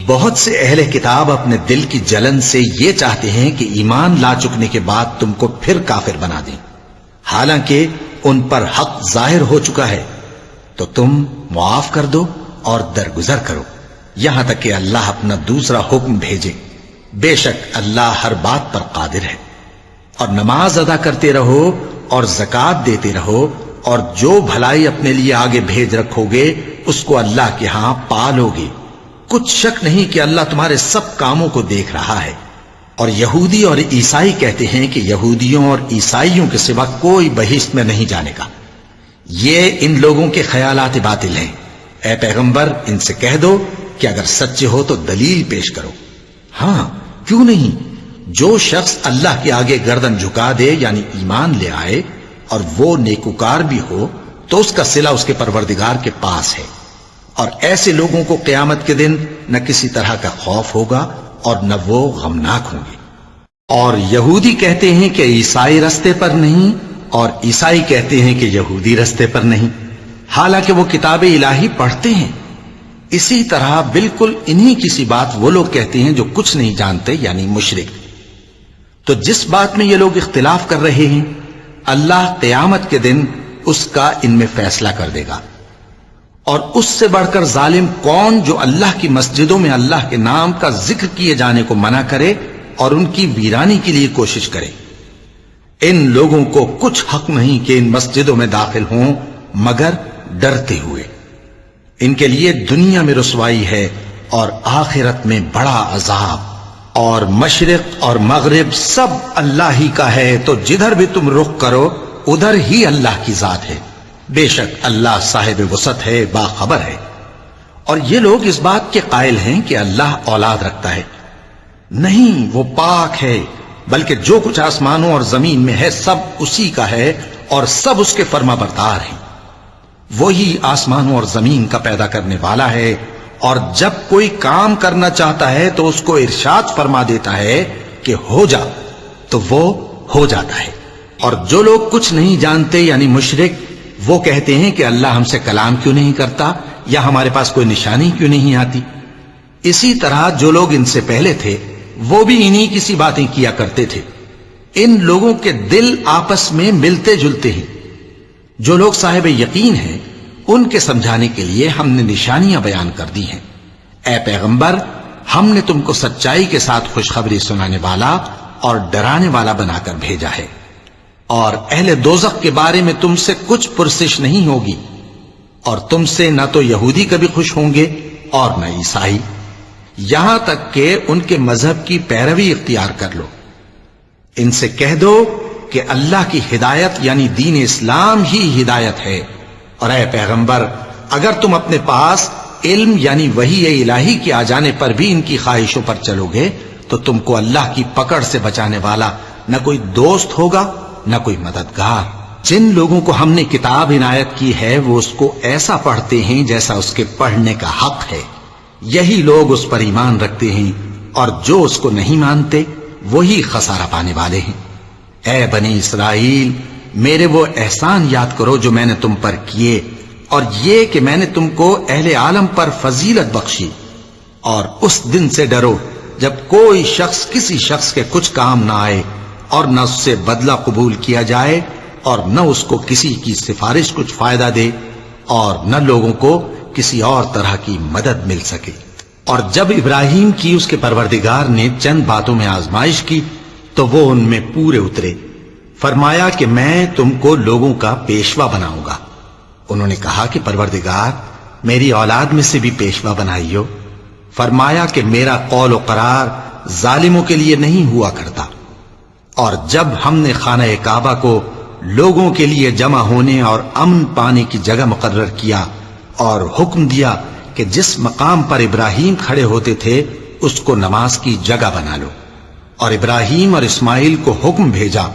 بہت سے اہل کتاب اپنے دل کی جلن سے یہ چاہتے ہیں کہ ایمان لا چکنے کے بعد تم کو پھر کافر بنا دیں، حالانکہ ان پر حق ظاہر ہو چکا ہے۔ تو تم معاف کر دو اور درگزر کرو یہاں تک کہ اللہ اپنا دوسرا حکم بھیجے۔ بے شک اللہ ہر بات پر قادر ہے۔ اور نماز ادا کرتے رہو اور زکوٰۃ دیتے رہو، اور جو بھلائی اپنے لیے آگے بھیج رکھو گے اس کو اللہ کے ہاں پالو گے۔ کچھ شک نہیں کہ اللہ تمہارے سب کاموں کو دیکھ رہا ہے۔ اور یہودی اور عیسائی کہتے ہیں کہ یہودیوں اور عیسائیوں کے سوا کوئی بہشت میں نہیں جانے گا۔ یہ ان لوگوں کے خیالات باطل ہیں۔ اے پیغمبر، ان سے کہہ دو کہ اگر سچے ہو تو دلیل پیش کرو۔ ہاں، کیوں نہیں؟ جو شخص اللہ کے آگے گردن جھکا دے یعنی ایمان لے آئے اور وہ نیکوکار بھی ہو تو اس کا صلہ اس کے پروردگار کے پاس ہے، اور ایسے لوگوں کو قیامت کے دن نہ کسی طرح کا خوف ہوگا اور نہ وہ غمناک ہوں گے۔ اور یہودی کہتے ہیں کہ عیسائی رستے پر نہیں، اور عیسائی کہتے ہیں کہ یہودی رستے پر نہیں، حالانکہ وہ کتاب الہی پڑھتے ہیں۔ اسی طرح بالکل انہی کسی بات وہ لوگ کہتے ہیں جو کچھ نہیں جانتے یعنی مشرک۔ تو جس بات میں یہ لوگ اختلاف کر رہے ہیں اللہ قیامت کے دن اس کا ان میں فیصلہ کر دے گا۔ اور اس سے بڑھ کر ظالم کون جو اللہ کی مسجدوں میں اللہ کے نام کا ذکر کیے جانے کو منع کرے اور ان کی ویرانی کے لیے کوشش کرے۔ ان لوگوں کو کچھ حق نہیں کہ ان مسجدوں میں داخل ہوں مگر ڈرتے ہوئے۔ ان کے لیے دنیا میں رسوائی ہے اور آخرت میں بڑا عذاب۔ اور مشرق اور مغرب سب اللہ ہی کا ہے، تو جدھر بھی تم رخ کرو ادھر ہی اللہ کی ذات ہے۔ بے شک اللہ صاحب وسعت ہے، باخبر ہے۔ اور یہ لوگ اس بات کے قائل ہیں کہ اللہ اولاد رکھتا ہے۔ نہیں، وہ پاک ہے، بلکہ جو کچھ آسمانوں اور زمین میں ہے سب اسی کا ہے اور سب اس کے فرما بردار ہیں۔ وہی آسمانوں اور زمین کا پیدا کرنے والا ہے، اور جب کوئی کام کرنا چاہتا ہے تو اس کو ارشاد فرما دیتا ہے کہ ہو جا، تو وہ ہو جاتا ہے۔ اور جو لوگ کچھ نہیں جانتے یعنی مشرک، وہ کہتے ہیں کہ اللہ ہم سے کلام کیوں نہیں کرتا، یا ہمارے پاس کوئی نشانی کیوں نہیں آتی۔ اسی طرح جو لوگ ان سے پہلے تھے وہ بھی انہی کسی باتیں کیا کرتے تھے۔ ان لوگوں کے دل آپس میں ملتے جلتے ہیں۔ جو لوگ صاحب یقین ہیں ان کے سمجھانے کے لیے ہم نے نشانیاں بیان کر دی ہیں۔ اے پیغمبر، ہم نے تم کو سچائی کے ساتھ خوشخبری سنانے والا اور ڈرانے والا بنا کر بھیجا ہے۔ اور اہل دوزخ کے بارے میں تم سے کچھ پرسش نہیں ہوگی، اور تم سے نہ تو یہودی کبھی خوش ہوں گے اور نہ عیسائی، یہاں تک کہ ان کے مذہب کی پیروی اختیار کر لو۔ ان سے کہہ دو کہ اللہ کی ہدایت یعنی دین اسلام ہی ہدایت ہے، اور اے پیغمبر، اگر تم اپنے پاس علم یعنی وحی الہی کے آ جانے پر بھی ان کی خواہشوں پر چلو گے تو تم کو اللہ کی پکڑ سے بچانے والا نہ کوئی دوست ہوگا نہ کوئی مددگار۔ جن لوگوں کو ہم نے کتاب عنایت کی ہے وہ اس کو ایسا پڑھتے ہیں جیسا اس کے پڑھنے کا حق ہے، یہی لوگ اس پر ایمان رکھتے ہیں، اور جو اس کو نہیں مانتے وہی خسارہ پانے والے ہیں۔ اے بنی اسرائیل، میرے وہ احسان یاد کرو جو میں نے تم پر کیے، اور یہ کہ میں نے تم کو اہل عالم پر فضیلت بخشی، اور اس دن سے ڈرو جب کوئی شخص کسی شخص کے کچھ کام نہ آئے اور نہ اس سے بدلہ قبول کیا جائے اور نہ اس کو کسی کی سفارش کچھ فائدہ دے اور نہ لوگوں کو کسی اور طرح کی مدد مل سکے۔ اور جب ابراہیم کی اس کے پروردگار نے چند باتوں میں آزمائش کی تو وہ ان میں پورے اترے۔ فرمایا کہ میں تم کو لوگوں کا پیشوا بناؤں گا۔ انہوں نے کہا کہ پروردگار میری اولاد میں سے بھی پیشوا بنائیو۔ فرمایا کہ میرا قول و قرار ظالموں کے لیے نہیں ہوا کرتا۔ اور جب ہم نے خانہ کعبہ کو لوگوں کے لیے جمع ہونے اور امن پانے کی جگہ مقرر کیا اور حکم دیا کہ جس مقام پر ابراہیم کھڑے ہوتے تھے اس کو نماز کی جگہ بنا لو، اور ابراہیم اور اسماعیل کو حکم بھیجا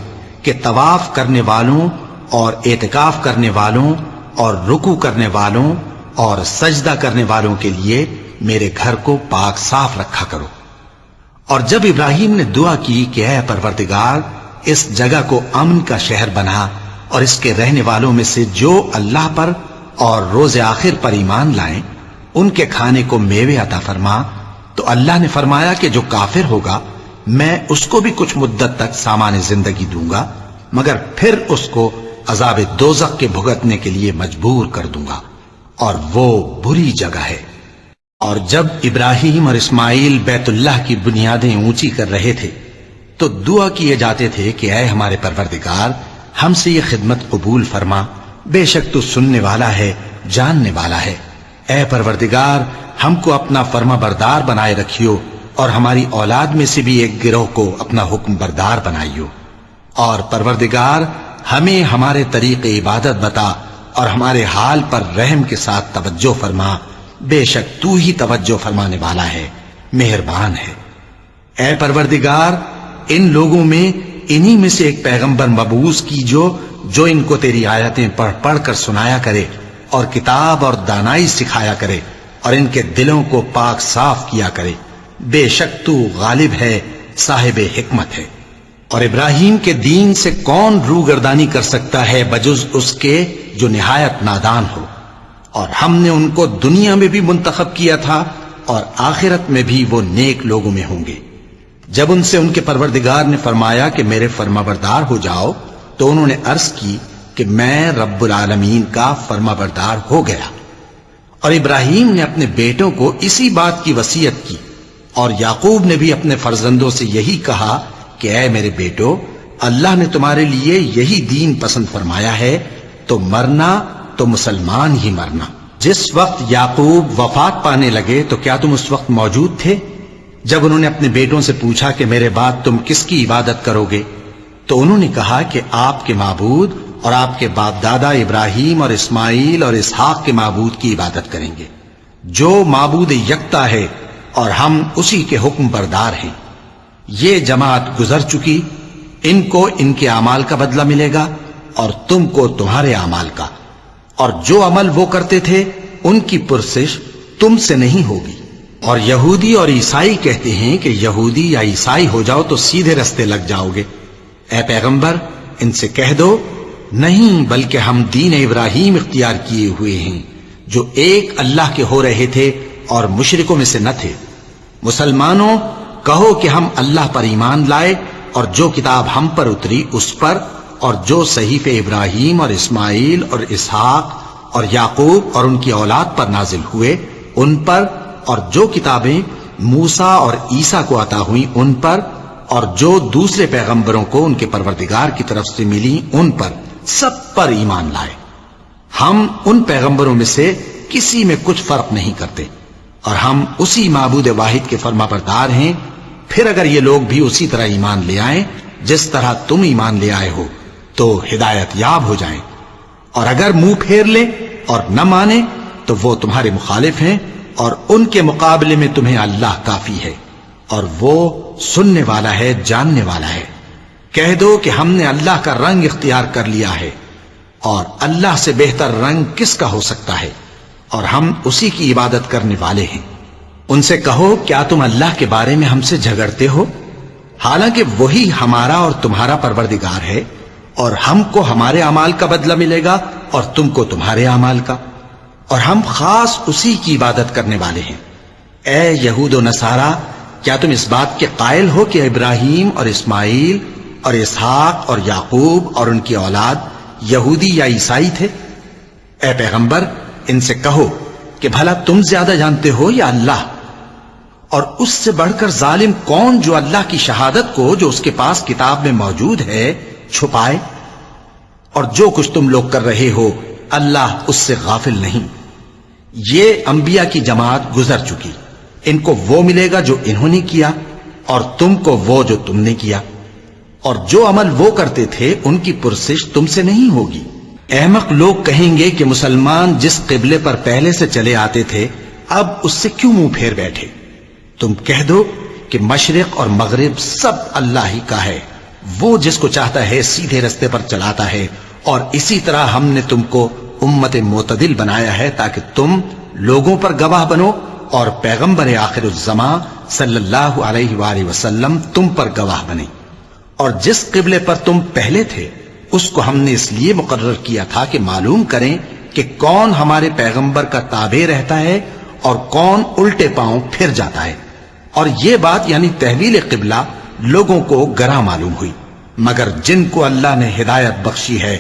کہ طواف کرنے والوں اور اعتکاف کرنے والوں اور رکوع کرنے والوں اور سجدہ کرنے والوں کے لیے میرے گھر کو پاک صاف رکھا کرو۔ اور جب ابراہیم نے دعا کی کہ اے پروردگار اس جگہ کو امن کا شہر بنا اور اس کے رہنے والوں میں سے جو اللہ پر اور روز آخر پر ایمان لائیں ان کے کھانے کو میوے عطا فرما، تو اللہ نے فرمایا کہ جو کافر ہوگا میں اس کو بھی کچھ مدت تک سامان زندگی دوں گا، مگر پھر اس کو عذاب دوزخ کے بھگتنے کے لیے مجبور کر دوں گا، اور وہ بری جگہ ہے۔ اور جب ابراہیم اور اسماعیل بیت اللہ کی بنیادیں اونچی کر رہے تھے تو دعا کیے جاتے تھے کہ اے ہمارے پروردگار ہم سے یہ خدمت قبول فرما، بے شک تو سننے والا ہے، جاننے والا ہے۔ اے پروردگار ہم کو اپنا فرما بردار بنائے رکھیو، اور ہماری اولاد میں سے بھی ایک گروہ کو اپنا حکم بردار بنائیو، اور پروردگار ہمیں ہمارے طریق عبادت بتا اور ہمارے حال پر رحم کے ساتھ توجہ فرما، بے شک تو ہی توجہ فرمانے والا ہے، مہربان ہے۔ اے پروردگار ان لوگوں میں انہی میں سے ایک پیغمبر مبعوث کیجو جو ان کو تیری آیتیں پڑھ پڑھ کر سنایا کرے اور کتاب اور دانائی سکھایا کرے اور ان کے دلوں کو پاک صاف کیا کرے، بے شک تو غالب ہے، صاحب حکمت ہے۔ اور ابراہیم کے دین سے کون روگردانی کر سکتا ہے بجز اس کے جو نہایت نادان ہو، اور ہم نے ان کو دنیا میں بھی منتخب کیا تھا اور آخرت میں بھی وہ نیک لوگوں میں ہوں گے۔ جب ان سے ان کے پروردگار نے فرمایا کہ میرے فرما بردار ہو جاؤ تو انہوں نے عرض کی کہ میں رب العالمین کا فرما بردار ہو گیا۔ اور ابراہیم نے اپنے بیٹوں کو اسی بات کی وصیت کی، اور یعقوب نے بھی اپنے فرزندوں سے یہی کہا کہ اے میرے بیٹو، اللہ نے تمہارے لیے یہی دین پسند فرمایا ہے، تو مرنا تو مسلمان ہی مرنا۔ جس وقت یعقوب وفات پانے لگے تو کیا تم اس وقت موجود تھے جب انہوں نے اپنے بیٹوں سے پوچھا کہ میرے بعد تم کس کی عبادت کرو گے؟ تو انہوں نے کہا کہ آپ کے معبود اور آپ کے باپ دادا ابراہیم اور اسماعیل اور اسحاق کے معبود کی عبادت کریں گے، جو معبود یکتا ہے اور ہم اسی کے حکم بردار ہیں۔ یہ جماعت گزر چکی، ان کو ان کے اعمال کا بدلہ ملے گا اور تم کو تمہارے اعمال کا، اور جو عمل وہ کرتے تھے ان کی پرسش تم سے نہیں ہوگی۔ اور یہودی اور عیسائی کہتے ہیں کہ یہودی یا عیسائی ہو جاؤ تو سیدھے رستے لگ جاؤ گے۔ اے پیغمبر ان سے کہہ دو نہیں، بلکہ ہم دین ابراہیم اختیار کیے ہوئے ہیں جو ایک اللہ کے ہو رہے تھے اور مشرکوں میں سے نہ تھے۔ مسلمانوں کہو کہ ہم اللہ پر ایمان لائے اور جو کتاب ہم پر اتری اس پر، اور جو صحیفے ابراہیم اور اسماعیل اور اسحاق اور یعقوب اور ان کی اولاد پر نازل ہوئے ان پر، اور جو کتابیں موسیٰ اور عیسیٰ کو عطا ہوئیں ان پر، اور جو دوسرے پیغمبروں کو ان کے پروردگار کی طرف سے ملی ان پر، سب پر ایمان لائے۔ ہم ان پیغمبروں میں سے کسی میں کچھ فرق نہیں کرتے، اور ہم اسی معبود واحد کے فرما بردار ہیں۔ پھر اگر یہ لوگ بھی اسی طرح ایمان لے آئیں جس طرح تم ایمان لے آئے ہو تو ہدایت یاب ہو جائیں، اور اگر منہ پھیر لیں اور نہ مانے تو وہ تمہارے مخالف ہیں، اور ان کے مقابلے میں تمہیں اللہ کافی ہے، اور وہ سننے والا ہے، جاننے والا ہے۔ کہہ دو کہ ہم نے اللہ کا رنگ اختیار کر لیا ہے، اور اللہ سے بہتر رنگ کس کا ہو سکتا ہے، اور ہم اسی کی عبادت کرنے والے ہیں۔ ان سے کہو کیا تم اللہ کے بارے میں ہم سے جھگڑتے ہو، حالانکہ وہی ہمارا اور تمہارا پروردگار ہے، اور ہم کو ہمارے اعمال کا بدلہ ملے گا اور تم کو تمہارے اعمال کا، اور ہم خاص اسی کی عبادت کرنے والے ہیں۔ اے یہود و نصارا، کیا تم اس بات کے قائل ہو کہ ابراہیم اور اسماعیل اور اسحاق اور یعقوب اور ان کی اولاد یہودی یا عیسائی تھے؟ اے پیغمبر ان سے کہو کہ بھلا تم زیادہ جانتے ہو یا اللہ؟ اور اس سے بڑھ کر ظالم کون جو اللہ کی شہادت کو جو اس کے پاس کتاب میں موجود ہے چھپائے؟ اور جو کچھ تم لوگ کر رہے ہو اللہ اس سے غافل نہیں۔ یہ انبیاء کی جماعت گزر چکی، ان کو وہ ملے گا جو انہوں نے کیا، اور تم کو وہ جو تم نے کیا، اور جو عمل وہ کرتے تھے ان کی پرسش تم سے نہیں ہوگی۔ احمق لوگ کہیں گے کہ مسلمان جس قبلے پر پہلے سے چلے آتے تھے اب اس سے کیوں منہ پھیر بیٹھے؟ تم کہہ دو کہ مشرق اور مغرب سب اللہ ہی کا ہے، وہ جس کو چاہتا ہے سیدھے رستے پر چلاتا ہے، اور اسی طرح ہم نے تم کو امت معتدل بنایا ہے تاکہ تم لوگوں پر گواہ بنو، اور پیغمبر آخر الزمان صلی اللہ علیہ وآلہ وسلم تم پر گواہ بنے۔ اور جس قبلے پر تم پہلے تھے اس کو ہم نے اس لیے مقرر کیا تھا کہ معلوم کریں کہ کون ہمارے پیغمبر کا تابع رہتا ہے اور کون الٹے پاؤں پھر جاتا ہے۔ اور یہ بات یعنی تحویل قبلہ لوگوں کو گراں معلوم ہوئی، مگر جن کو اللہ نے ہدایت بخشی ہے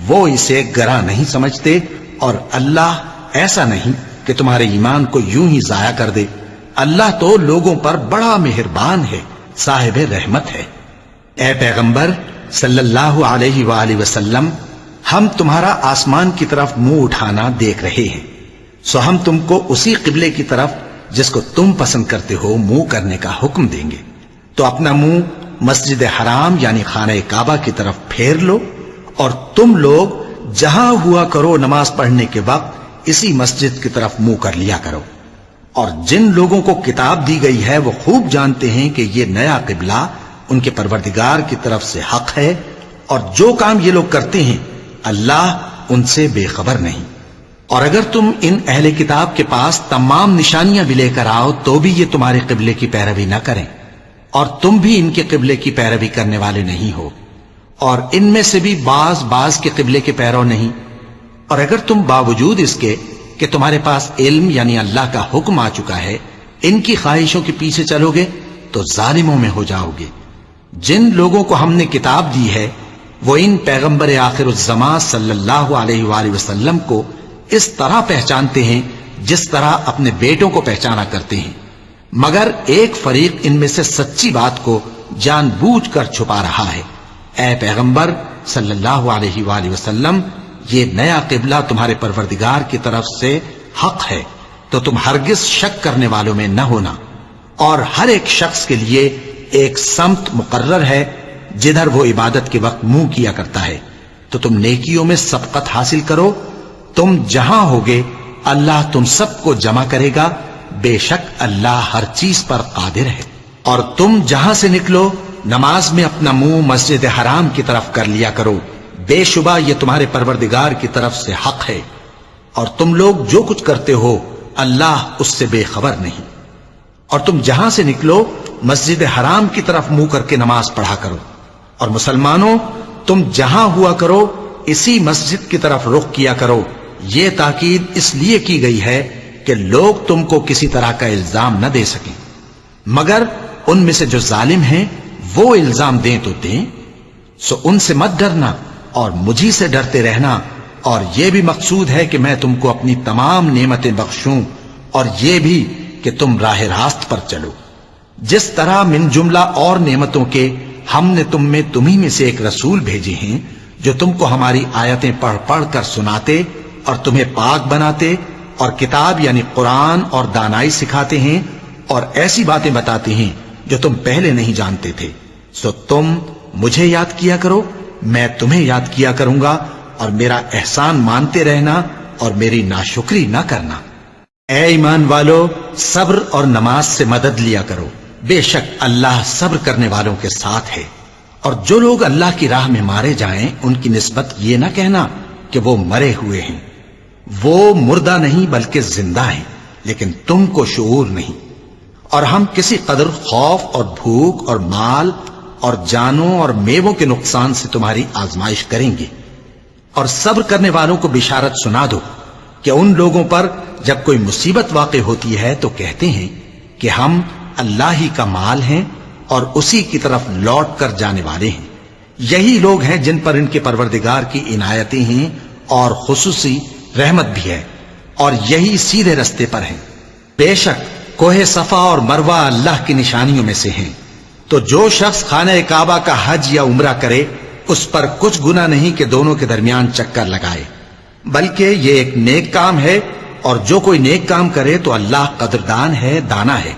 وہ اسے گراں نہیں سمجھتے، اور اللہ ایسا نہیں کہ تمہارے ایمان کو یوں ہی ضائع کر دے۔ اللہ تو لوگوں پر بڑا مہربان ہے، صاحب رحمت ہے۔ اے پیغمبر صلی اللہ علیہ وآلہ وسلم، ہم تمہارا آسمان کی طرف منہ اٹھانا دیکھ رہے ہیں، سو ہم تم کو اسی قبلے کی طرف جس کو تم پسند کرتے ہو منہ کرنے کا حکم دیں گے۔ تو اپنا منہ مسجد حرام یعنی خانہ کعبہ کی طرف پھیر لو، اور تم لوگ جہاں ہوا کرو نماز پڑھنے کے وقت اسی مسجد کی طرف منہ کر لیا کرو۔ اور جن لوگوں کو کتاب دی گئی ہے وہ خوب جانتے ہیں کہ یہ نیا قبلہ ان کے پروردگار کی طرف سے حق ہے، اور جو کام یہ لوگ کرتے ہیں اللہ ان سے بے خبر نہیں۔ اور اگر تم ان اہل کتاب کے پاس تمام نشانیاں بھی لے کر آؤ تو بھی یہ تمہارے قبلے کی پیروی نہ کریں، اور تم بھی ان کے قبلے کی پیروی کرنے والے نہیں ہو، اور ان میں سے بھی بعض کے قبلے کے پیرو نہیں۔ اور اگر تم باوجود اس کے کہ تمہارے پاس علم یعنی اللہ کا حکم آ چکا ہے ان کی خواہشوں کے پیچھے چلو گے تو ظالموں میں ہو جاؤ گے۔ جن لوگوں کو ہم نے کتاب دی ہے وہ ان پیغمبر آخر الزمان صلی اللہ علیہ وآلہ وسلم کو اس طرح پہچانتے ہیں جس طرح اپنے بیٹوں کو پہچانا کرتے ہیں، مگر ایک فریق ان میں سے سچی بات کو جان بوجھ کر چھپا رہا ہے۔ اے پیغمبر صلی اللہ علیہ وآلہ وسلم، یہ نیا قبلہ تمہارے پروردگار کی طرف سے حق ہے، تو تم ہرگز شک کرنے والوں میں نہ ہونا، اور ہر ایک شخص کے لیے ایک سمت مقرر ہے جدھر وہ عبادت کے وقت منہ کیا کرتا ہے، تو تم نیکیوں میں سبقت حاصل کرو۔ تم جہاں ہوگے اللہ تم سب کو جمع کرے گا، بے شک اللہ ہر چیز پر قادر ہے۔ اور تم جہاں سے نکلو نماز میں اپنا منہ مسجد حرام کی طرف کر لیا کرو، بے شبہ یہ تمہارے پروردگار کی طرف سے حق ہے، اور تم لوگ جو کچھ کرتے ہو اللہ اس سے بے خبر نہیں۔ اور تم جہاں سے نکلو مسجد حرام کی طرف منہ کر کے نماز پڑھا کرو، اور مسلمانوں تم جہاں ہوا کرو اسی مسجد کی طرف رخ کیا کرو۔ یہ تاکید اس لیے کی گئی ہے کہ لوگ تم کو کسی طرح کا الزام نہ دے سکیں، مگر ان میں سے جو ظالم ہیں وہ الزام دیں تو دیں، سو ان سے مت ڈرنا اور مجھی سے ڈرتے رہنا، اور یہ بھی مقصود ہے کہ میں تم کو اپنی تمام نعمتیں بخشوں، اور یہ بھی کہ تم راہ راست پر چلو۔ جس طرح من جملہ اور نعمتوں کے ہم نے تمہیں میں سے ایک رسول بھیجے ہیں جو تم کو ہماری آیتیں پڑھ پڑھ کر سناتے اور تمہیں پاک بناتے، اور کتاب یعنی قرآن اور دانائی سکھاتے ہیں، اور ایسی باتیں بتاتے ہیں جو تم پہلے نہیں جانتے تھے، سو تم مجھے یاد کیا کرو، میں تمہیں یاد کیا کروں گا، اور میرا احسان مانتے رہنا اور میری ناشکری نہ کرنا۔ اے ایمان والو، صبر اور نماز سے مدد لیا کرو، بے شک اللہ صبر کرنے والوں کے ساتھ ہے۔ اور جو لوگ اللہ کی راہ میں مارے جائیں ان کی نسبت یہ نہ کہنا کہ وہ مرے ہوئے ہیں، وہ مردہ نہیں بلکہ زندہ ہیں، لیکن تم کو شعور نہیں۔ اور ہم کسی قدر خوف اور بھوک اور مال اور جانوں اور میووں کے نقصان سے تمہاری آزمائش کریں گے، اور صبر کرنے والوں کو بشارت سنا دو کہ ان لوگوں پر جب کوئی مصیبت واقع ہوتی ہے تو کہتے ہیں کہ ہم اللہ ہی کا مال ہیں اور اسی کی طرف لوٹ کر جانے والے ہیں۔ یہی لوگ ہیں جن پر ان کے پروردگار کی عنایتیں ہیں اور خصوصی رحمت بھی ہے، اور یہی سیدھے رستے پر ہیں۔ بے شک کوہ صفا اور مروہ اللہ کی نشانیوں میں سے ہیں، تو جو شخص خانہ کعبہ کا حج یا عمرہ کرے اس پر کچھ گناہ نہیں کہ دونوں کے درمیان چکر لگائے، بلکہ یہ ایک نیک کام ہے، اور جو کوئی نیک کام کرے تو اللہ قدردان ہے، دانا ہے۔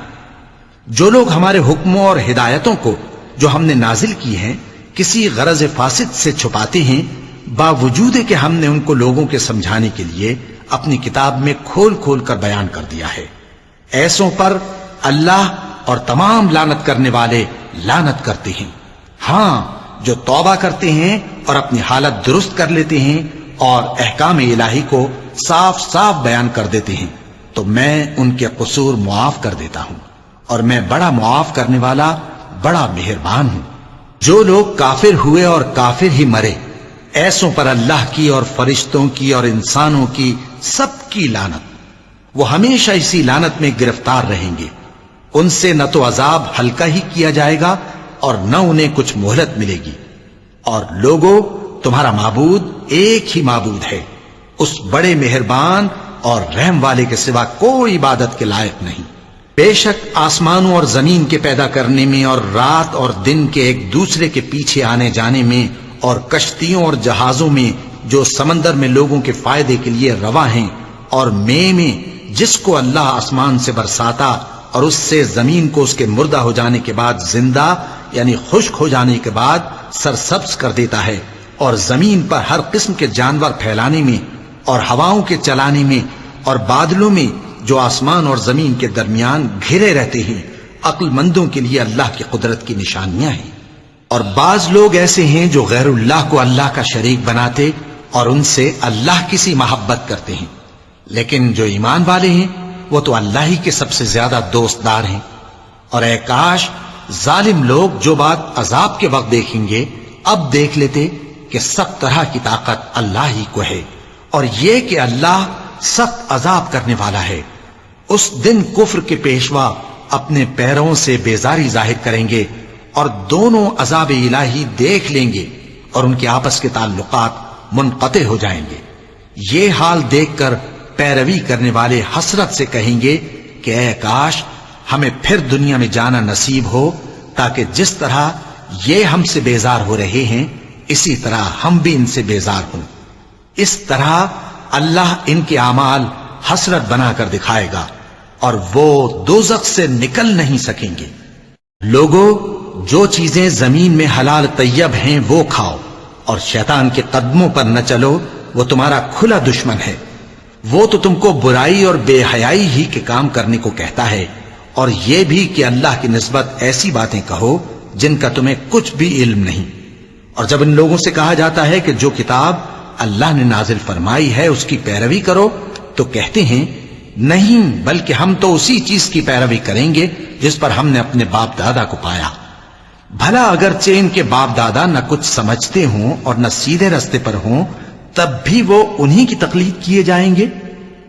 جو لوگ ہمارے حکموں اور ہدایتوں کو جو ہم نے نازل کی ہیں کسی غرض فاسد سے چھپاتے ہیں، باوجود کہ ہم نے ان کو لوگوں کے سمجھانے کے لیے اپنی کتاب میں کھول کھول کر بیان کر دیا ہے، ایسوں پر اللہ اور تمام لعنت کرنے والے لعنت کرتے ہیں۔ ہاں، جو توبہ کرتے ہیں اور اپنی حالت درست کر لیتے ہیں اور احکام الہی کو صاف صاف بیان کر دیتے ہیں تو میں ان کے قصور معاف کر دیتا ہوں، اور میں بڑا معاف کرنے والا، بڑا مہربان ہوں۔ جو لوگ کافر ہوئے اور کافر ہی مرے، ایسوں پر اللہ کی اور فرشتوں کی اور انسانوں کی سب کی لعنت، وہ ہمیشہ اسی لعنت میں گرفتار رہیں گے۔ ان سے نہ تو عذاب ہلکا ہی کیا جائے گا اور نہ انہیں کچھ مہلت ملے گی۔ اور لوگوں، تمہارا معبود ایک ہی معبود ہے، اس بڑے مہربان اور رحم والے کے سوا کوئی عبادت کے لائق نہیں۔ بے شک آسمانوں اور زمین کے پیدا کرنے میں اور رات اور دن کے ایک دوسرے کے پیچھے آنے جانے میں اور کشتیوں اور جہازوں میں جو سمندر میں لوگوں کے فائدے کے لیے رواں ہیں، اور میں جس کو اللہ آسمان سے برساتا اور اس سے زمین کو اس کے مردہ ہو جانے کے بعد زندہ یعنی خشک ہو جانے کے بعد سرسبز کر دیتا ہے، اور زمین پر ہر قسم کے جانور پھیلانے میں اور ہواؤں کے چلانے میں اور بادلوں میں جو آسمان اور زمین کے درمیان گھرے رہتے ہیں، عقل مندوں کے لیے اللہ کی قدرت کی نشانیاں ہیں۔ اور بعض لوگ ایسے ہیں جو غیر اللہ کو اللہ کا شریک بناتے اور ان سے اللہ کی سی محبت کرتے ہیں، لیکن جو ایمان والے ہیں وہ تو اللہ ہی کے سب سے زیادہ دوست دار ہیں۔ اور اے کاش ظالم لوگ جو بات عذاب کے وقت دیکھیں گے اب دیکھ لیتے کہ سب طرح کی طاقت اللہ ہی کو ہے، اور یہ کہ اللہ سخت عذاب کرنے والا ہے۔ اس دن کفر کے پیشوا اپنے پیروں سے بیزاری ظاہر کریں گے اور دونوں عذاب الہی دیکھ لیں گے اور ان کے آپس کے تعلقات منقطع ہو جائیں گے۔ یہ حال دیکھ کر پیروی کرنے والے حسرت سے کہیں گے کہ اے کاش ہمیں پھر دنیا میں جانا نصیب ہو، تاکہ جس طرح یہ ہم سے بیزار ہو رہے ہیں اسی طرح ہم بھی ان سے بیزار ہوں۔ اس طرح اللہ ان کے اعمال حسرت بنا کر دکھائے گا اور وہ دوزخ سے نکل نہیں سکیں گے۔ لوگوں، جو چیزیں زمین میں حلال طیب ہیں وہ کھاؤ، اور شیطان کے قدموں پر نہ چلو، وہ تمہارا کھلا دشمن ہے۔ وہ تو تم کو برائی اور بے حیائی ہی کے کام کرنے کو کہتا ہے، اور یہ بھی کہ اللہ کی نسبت ایسی باتیں کہو جن کا تمہیں کچھ بھی علم نہیں۔ اور جب ان لوگوں سے کہا جاتا ہے کہ جو کتاب اللہ نے نازل فرمائی ہے اس کی پیروی کرو، تو کہتے ہیں نہیں، بلکہ ہم تو اسی چیز کی پیروی کریں گے جس پر ہم نے اپنے باپ دادا کو پایا۔ بھلا اگرچہ ان کے باپ دادا نہ کچھ سمجھتے ہوں اور نہ سیدھے رستے پر ہوں، تب بھی وہ انہی کی تقلید کیے جائیں گے۔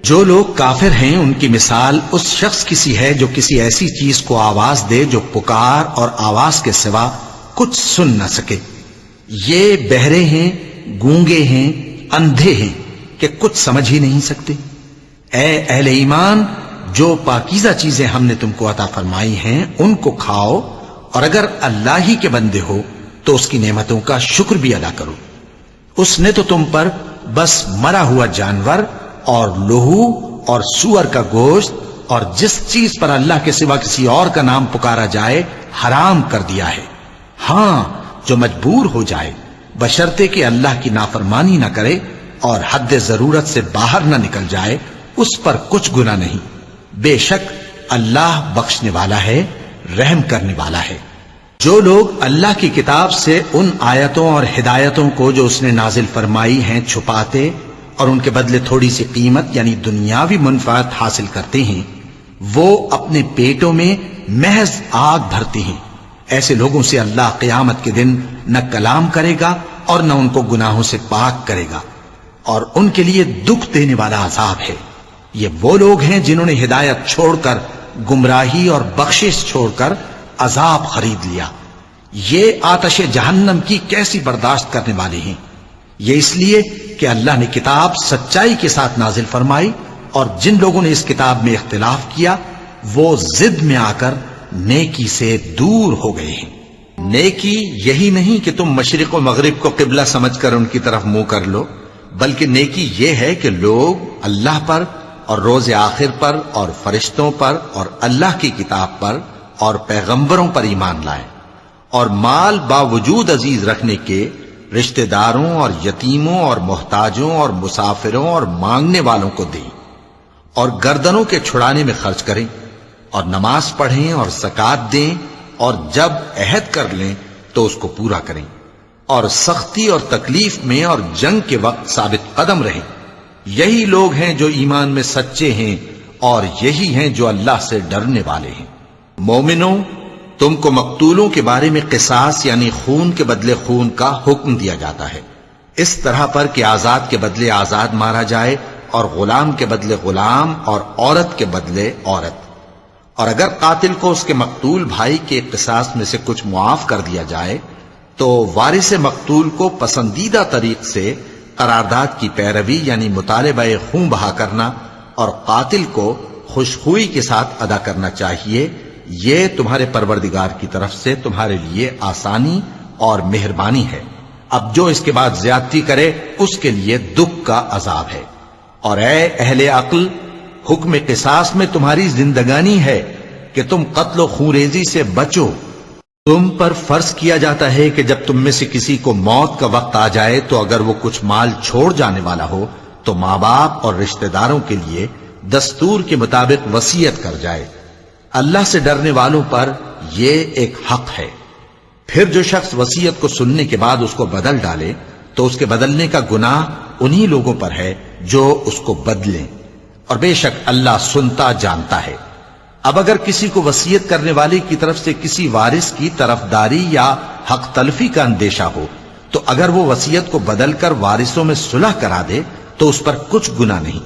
جو لوگ کافر ہیں ان کی مثال اس شخص کی سی ہے جو کسی ایسی چیز کو آواز دے جو پکار اور آواز کے سوا کچھ سن نہ سکے۔ یہ بہرے ہیں، گونگے ہیں، اندھے ہیں کہ کچھ سمجھ ہی نہیں سکتے۔ اے اہل ایمان، جو پاکیزہ چیزیں ہم نے تم کو عطا فرمائی ہیں ان کو کھاؤ، اور اگر اللہ ہی کے بندے ہو تو اس کی نعمتوں کا شکر بھی ادا کرو۔ اس نے تو تم پر بس مرا ہوا جانور اور لہو اور سور کا گوشت اور جس چیز پر اللہ کے سوا کسی اور کا نام پکارا جائے حرام کر دیا ہے۔ ہاں، جو مجبور ہو جائے بشرطے کہ اللہ کی نافرمانی نہ کرے اور حد ضرورت سے باہر نہ نکل جائے، اس پر کچھ گناہ نہیں۔ بے شک اللہ بخشنے والا ہے، رحم کرنے والا ہے۔ جو لوگ اللہ کی کتاب سے ان آیتوں اور ہدایتوں کو جو اس نے نازل فرمائی ہیں چھپاتے اور ان کے بدلے تھوڑی سی قیمت یعنی دنیاوی منفعت حاصل کرتے ہیں، وہ اپنے پیٹوں میں محض آگ بھرتے ہیں۔ ایسے لوگوں سے اللہ قیامت کے دن نہ کلام کرے گا اور نہ ان کو گناہوں سے پاک کرے گا، اور ان کے لیے دکھ دینے والا عذاب ہے۔ یہ وہ لوگ ہیں جنہوں نے ہدایت چھوڑ کر گمراہی اور بخشش چھوڑ کر عذاب خرید لیا۔ یہ آتش جہنم کی کیسی برداشت کرنے والے ہیں۔ یہ اس لیے کہ اللہ نے کتاب سچائی کے ساتھ نازل فرمائی، اور جن لوگوں نے اس کتاب میں اختلاف کیا وہ ضد میں آ کر نیکی سے دور ہو گئے ہیں۔ نیکی یہی نہیں کہ تم مشرق و مغرب کو قبلہ سمجھ کر ان کی طرف منہ کر لو، بلکہ نیکی یہ ہے کہ لوگ اللہ پر اور روز آخر پر اور فرشتوں پر اور اللہ کی کتاب پر اور پیغمبروں پر ایمان لائیں، اور مال باوجود عزیز رکھنے کے رشتہ داروں اور یتیموں اور محتاجوں اور مسافروں اور مانگنے والوں کو دیں، اور گردنوں کے چھڑانے میں خرچ کریں، اور نماز پڑھیں اور زکوٰۃ دیں، اور جب عہد کر لیں تو اس کو پورا کریں، اور سختی اور تکلیف میں اور جنگ کے وقت ثابت قدم رہیں۔ یہی لوگ ہیں جو ایمان میں سچے ہیں، اور یہی ہیں جو اللہ سے ڈرنے والے ہیں۔ مومنوں، تم کو مقتولوں کے بارے میں قصاص یعنی خون کے بدلے خون کا حکم دیا جاتا ہے، اس طرح پر کہ آزاد کے بدلے آزاد مارا جائے، اور غلام کے بدلے غلام، اور عورت کے بدلے عورت۔ اور اگر قاتل کو اس کے مقتول بھائی کے قصاص میں سے کچھ معاف کر دیا جائے تو وارث مقتول کو پسندیدہ طریق سے قرارداد کی پیروی یعنی مطالبہ خون بہا کرنا اور قاتل کو خوشخوئی کے ساتھ ادا کرنا چاہیے۔ یہ تمہارے پروردگار کی طرف سے تمہارے لیے آسانی اور مہربانی ہے۔ اب جو اس کے بعد زیادتی کرے اس کے لیے دکھ کا عذاب ہے۔ اور اے اہل عقل، حکم قصاص میں تمہاری زندگانی ہے کہ تم قتل و خونریزی سے بچو۔ تم پر فرض کیا جاتا ہے کہ جب تم میں سے کسی کو موت کا وقت آ جائے تو اگر وہ کچھ مال چھوڑ جانے والا ہو تو ماں باپ اور رشتہ داروں کے لیے دستور کے مطابق وصیت کر جائے۔ اللہ سے ڈرنے والوں پر یہ ایک حق ہے۔ پھر جو شخص وصیت کو سننے کے بعد اس کو بدل ڈالے تو اس کے بدلنے کا گناہ انہی لوگوں پر ہے جو اس کو بدلیں، اور بے شک اللہ سنتا جانتا ہے۔ اب اگر کسی کو وصیت کرنے والے کی طرف سے کسی وارث کی طرفداری یا حق تلفی کا اندیشہ ہو تو اگر وہ وصیت کو بدل کر وارثوں میں صلح کرا دے تو اس پر کچھ گناہ نہیں،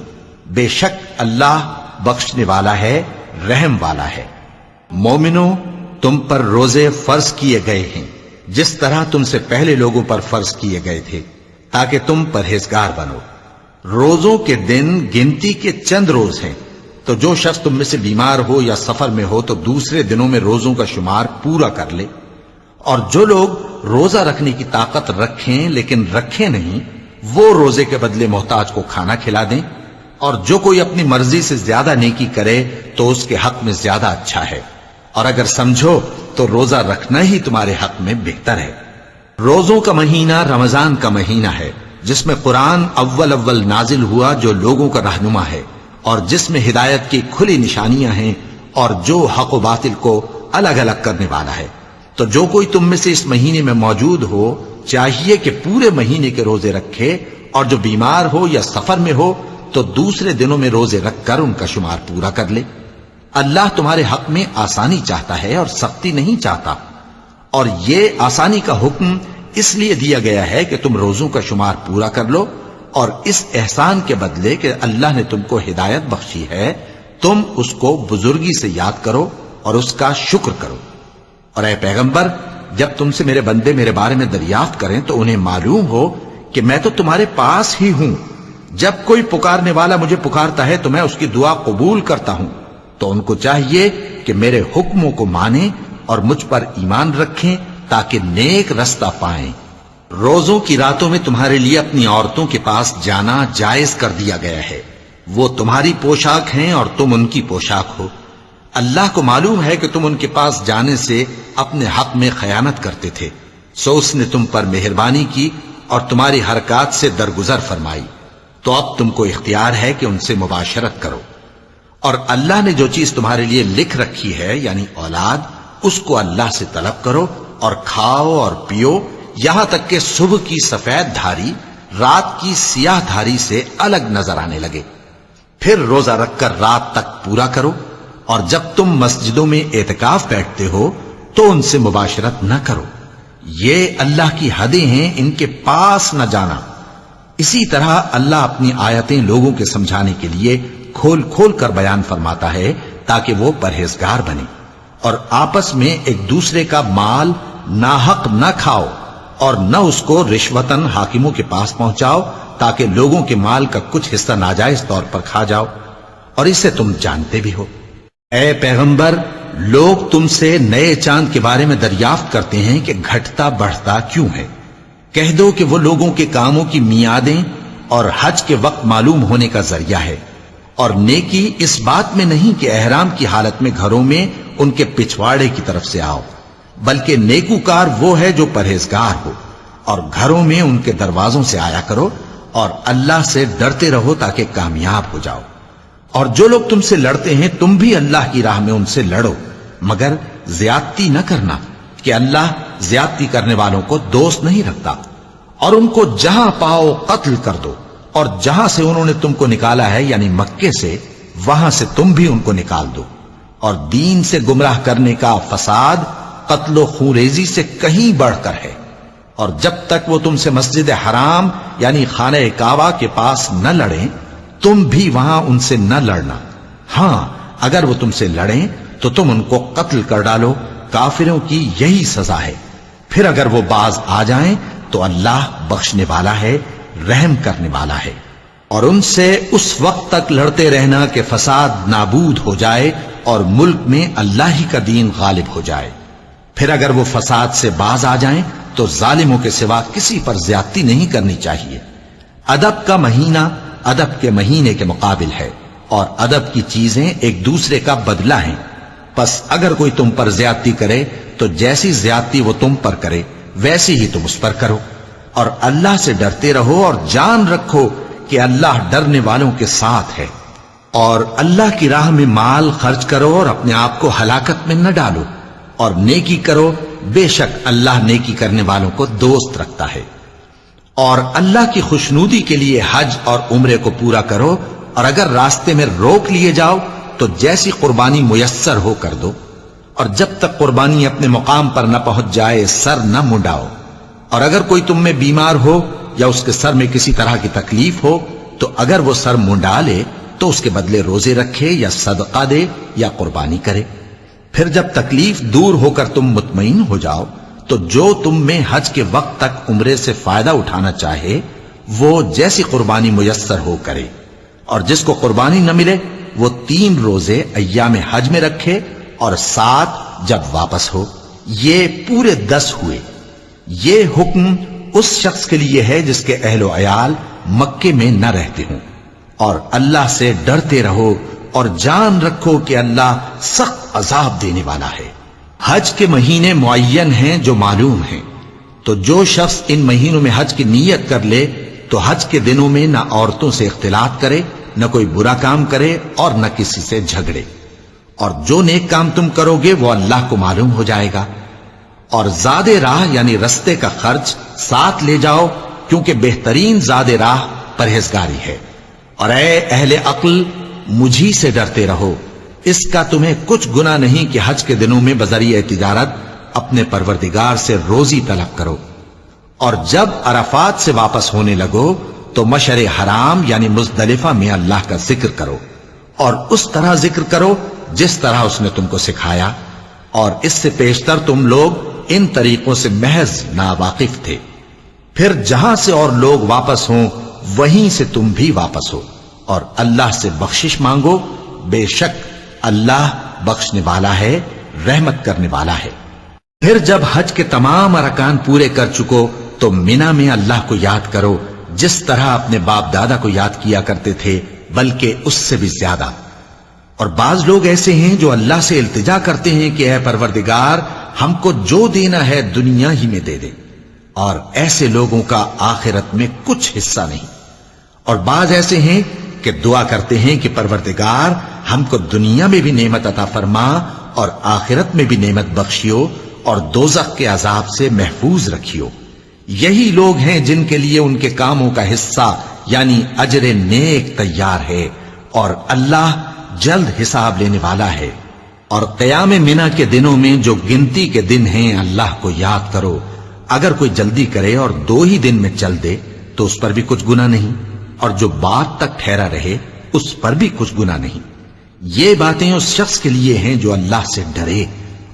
بے شک اللہ بخشنے والا ہے، رحم والا ہے۔ مومنوں، تم پر روزے فرض کیے گئے ہیں جس طرح تم سے پہلے لوگوں پر فرض کیے گئے تھے تاکہ تم پرہیزگار بنو۔ روزوں کے دن گنتی کے چند روز ہیں، تو جو شخص تم میں سے بیمار ہو یا سفر میں ہو تو دوسرے دنوں میں روزوں کا شمار پورا کر لے۔ اور جو لوگ روزہ رکھنے کی طاقت رکھیں لیکن رکھیں نہیں، وہ روزے کے بدلے محتاج کو کھانا کھلا دیں۔ اور جو کوئی اپنی مرضی سے زیادہ نیکی کرے تو اس کے حق میں زیادہ اچھا ہے، اور اگر سمجھو تو روزہ رکھنا ہی تمہارے حق میں بہتر ہے۔ روزوں کا مہینہ رمضان کا مہینہ ہے جس میں قرآن اول نازل ہوا جو لوگوں کا رہنما ہے اور جس میں ہدایت کی کھلی نشانیاں ہیں اور جو حق و باطل کو الگ الگ کرنے والا ہے۔ تو جو کوئی تم میں سے اس مہینے میں موجود ہو چاہیے کہ پورے مہینے کے روزے رکھے، اور جو بیمار ہو یا سفر میں ہو تو دوسرے دنوں میں روزے رکھ کر ان کا شمار پورا کر لے۔ اللہ تمہارے حق میں آسانی چاہتا ہے اور سختی نہیں چاہتا، اور یہ آسانی کا حکم اس لیے دیا گیا ہے کہ تم روزوں کا شمار پورا کر لو، اور اس احسان کے بدلے کہ اللہ نے تم کو ہدایت بخشی ہے تم اس کو بزرگی سے یاد کرو اور اس کا شکر کرو۔ اور اے پیغمبر، جب تم سے میرے بندے میرے بارے میں دریافت کریں تو انہیں معلوم ہو کہ میں تو تمہارے پاس ہی ہوں۔ جب کوئی پکارنے والا مجھے پکارتا ہے تو میں اس کی دعا قبول کرتا ہوں، تو ان کو چاہیے کہ میرے حکموں کو مانیں اور مجھ پر ایمان رکھیں تاکہ نیک رستہ پائیں۔ روزوں کی راتوں میں تمہارے لیے اپنی عورتوں کے پاس جانا جائز کر دیا گیا ہے، وہ تمہاری پوشاک ہیں اور تم ان کی پوشاک ہو۔ اللہ کو معلوم ہے کہ تم ان کے پاس جانے سے اپنے حق میں خیانت کرتے تھے، سو اس نے تم پر مہربانی کی اور تمہاری حرکات سے درگزر فرمائی، تو اب تم کو اختیار ہے کہ ان سے مباشرت کرو۔ اور اللہ نے جو چیز تمہارے لیے لکھ رکھی ہے یعنی اولاد، اس کو اللہ سے طلب کرو اور کھاؤ اور پیو یہاں تک کہ صبح کی سفید دھاری رات کی سیاہ دھاری سے الگ نظر آنے لگے، پھر روزہ رکھ کر رات تک پورا کرو۔ اور جب تم مسجدوں میں اعتکاف بیٹھتے ہو تو ان سے مباشرت نہ کرو، یہ اللہ کی حدیں ہیں، ان کے پاس نہ جانا۔ اسی طرح اللہ اپنی آیتیں لوگوں کے سمجھانے کے لیے کھول کھول کر بیان فرماتا ہے تاکہ وہ پرہیزگار بنے۔ اور آپس میں ایک دوسرے کا مال ناحق نہ کھاؤ اور نہ اس کو رشوتاً حاکموں کے پاس پہنچاؤ تاکہ لوگوں کے مال کا کچھ حصہ ناجائز طور پر کھا جاؤ، اور اسے تم جانتے بھی ہو۔ اے پیغمبر، لوگ تم سے نئے چاند کے بارے میں دریافت کرتے ہیں کہ گھٹتا بڑھتا کیوں ہے۔ کہہ دو کہ وہ لوگوں کے کاموں کی میعادیں اور حج کے وقت معلوم ہونے کا ذریعہ ہے، اور نیکی اس بات میں نہیں کہ احرام کی حالت میں گھروں میں ان کے پچھواڑے کی طرف سے آؤ، بلکہ نیکوکار وہ ہے جو پرہیزگار ہو، اور گھروں میں ان کے دروازوں سے آیا کرو اور اللہ سے ڈرتے رہو تاکہ کامیاب ہو جاؤ۔ اور جو لوگ تم سے لڑتے ہیں تم بھی اللہ کی راہ میں ان سے لڑو، مگر زیادتی نہ کرنا کہ اللہ زیادتی کرنے والوں کو دوست نہیں رکھتا۔ اور ان کو جہاں پاؤ قتل کر دو، اور جہاں سے انہوں نے تم کو نکالا ہے یعنی مکے سے، وہاں سے تم بھی ان کو نکال دو۔ اور دین سے گمراہ کرنے کا فساد قتل و خونریزی سے کہیں بڑھ کر ہے۔ اور جب تک وہ تم سے مسجد حرام یعنی خانہ کعبہ کے پاس نہ لڑیں تم بھی وہاں ان سے نہ لڑنا۔ ہاں اگر وہ تم سے لڑیں تو تم ان کو قتل کر ڈالو، کافروں کی یہی سزا ہے۔ پھر اگر وہ باز آ جائیں تو اللہ بخشنے والا ہے، رحم کرنے والا ہے۔ اور ان سے اس وقت تک لڑتے رہنا کہ فساد نابود ہو جائے اور ملک میں اللہ ہی کا دین غالب ہو جائے۔ پھر اگر وہ فساد سے باز آ جائیں تو ظالموں کے سوا کسی پر زیادتی نہیں کرنی چاہیے۔ ادب کا مہینہ ادب کے مہینے کے مقابل ہے، اور ادب کی چیزیں ایک دوسرے کا بدلہ ہیں۔ پس اگر کوئی تم پر زیادتی کرے تو جیسی زیادتی وہ تم پر کرے ویسی ہی تم اس پر کرو، اور اللہ سے ڈرتے رہو اور جان رکھو کہ اللہ ڈرنے والوں کے ساتھ ہے۔ اور اللہ کی راہ میں مال خرچ کرو اور اپنے آپ کو ہلاکت میں نہ ڈالو، اور نیکی کرو، بے شک اللہ نیکی کرنے والوں کو دوست رکھتا ہے۔ اور اللہ کی خوشنودی کے لیے حج اور عمرے کو پورا کرو، اور اگر راستے میں روک لیے جاؤ تو جیسی قربانی میسر ہو کر دو، اور جب تک قربانی اپنے مقام پر نہ پہنچ جائے سر نہ منڈاؤ۔ اور اگر کوئی تم میں بیمار ہو یا اس کے سر میں کسی طرح کی تکلیف ہو تو اگر وہ سر منڈا لے تو اس کے بدلے روزے رکھے یا صدقہ دے یا قربانی کرے۔ پھر جب تکلیف دور ہو کر تم مطمئن ہو جاؤ تو جو تم میں حج کے وقت تک عمرے سے فائدہ اٹھانا چاہے وہ جیسی قربانی میسر ہو کرے، اور جس کو قربانی نہ ملے وہ 3 روزے ایام حج میں رکھے اور 7 جب واپس ہو، یہ پورے 10 ہوئے۔ یہ حکم اس شخص کے لیے ہے جس کے اہل و عیال مکے میں نہ رہتے ہوں۔ اور اللہ سے ڈرتے رہو اور جان رکھو کہ اللہ سخت عذاب دینے والا ہے۔ حج کے مہینے معین ہیں جو معلوم ہیں، تو جو شخص ان مہینوں میں حج کی نیت کر لے تو حج کے دنوں میں نہ عورتوں سے اختلاط کرے، نہ کوئی برا کام کرے اور نہ کسی سے جھگڑے۔ اور جو نیک کام تم کرو گے وہ اللہ کو معلوم ہو جائے گا۔ اور زاد راہ یعنی رستے کا خرچ ساتھ لے جاؤ، کیونکہ بہترین زاد راہ پرہیزگاری ہے۔ اور اے اہل عقل مجھی سے ڈرتے رہو، اس کا تمہیں کچھ گناہ نہیں کہ حج کے دنوں میں بذریعہ تجارت اپنے پروردگار سے روزی طلب کرو۔ اور جب عرفات سے واپس ہونے لگو تو مشعر حرام یعنی مزدلفہ میں اللہ کا ذکر کرو، اور اس طرح ذکر کرو جس طرح اس نے تم کو سکھایا، اور اس سے پیشتر تم لوگ ان طریقوں سے محض ناواقف تھے۔ پھر جہاں سے اور لوگ واپس ہوں وہیں سے تم بھی واپس ہو، اور اللہ سے بخشش مانگو، بے شک اللہ بخشنے والا ہے، رحمت کرنے والا ہے۔ پھر جب حج کے تمام ارکان پورے کر چکو تو مینا میں اللہ کو یاد کرو جس طرح اپنے باپ دادا کو یاد کیا کرتے تھے، بلکہ اس سے بھی زیادہ۔ اور بعض لوگ ایسے ہیں جو اللہ سے التجا کرتے ہیں کہ اے پروردگار ہم کو جو دینا ہے دنیا ہی میں دے دے، اور ایسے لوگوں کا آخرت میں کچھ حصہ نہیں۔ اور بعض ایسے ہیں کہ دعا کرتے ہیں کہ پروردگار ہم کو دنیا میں بھی نعمت عطا فرما اور آخرت میں بھی نعمت بخشیو اور دوزخ کے عذاب سے محفوظ رکھیو۔ یہی لوگ ہیں جن کے لیے ان کے کاموں کا حصہ یعنی اجر نیک تیار ہے، اور اللہ جلد حساب لینے والا ہے۔ اور قیام منا کے دنوں میں جو گنتی کے دن ہیں اللہ کو یاد کرو۔ اگر کوئی جلدی کرے اور 2 ہی دن میں چل دے تو اس پر بھی کچھ گناہ نہیں، اور جو بات تک ٹھہرا رہے اس پر بھی کچھ گناہ نہیں۔ یہ باتیں اس شخص کے لیے ہیں جو اللہ سے ڈرے،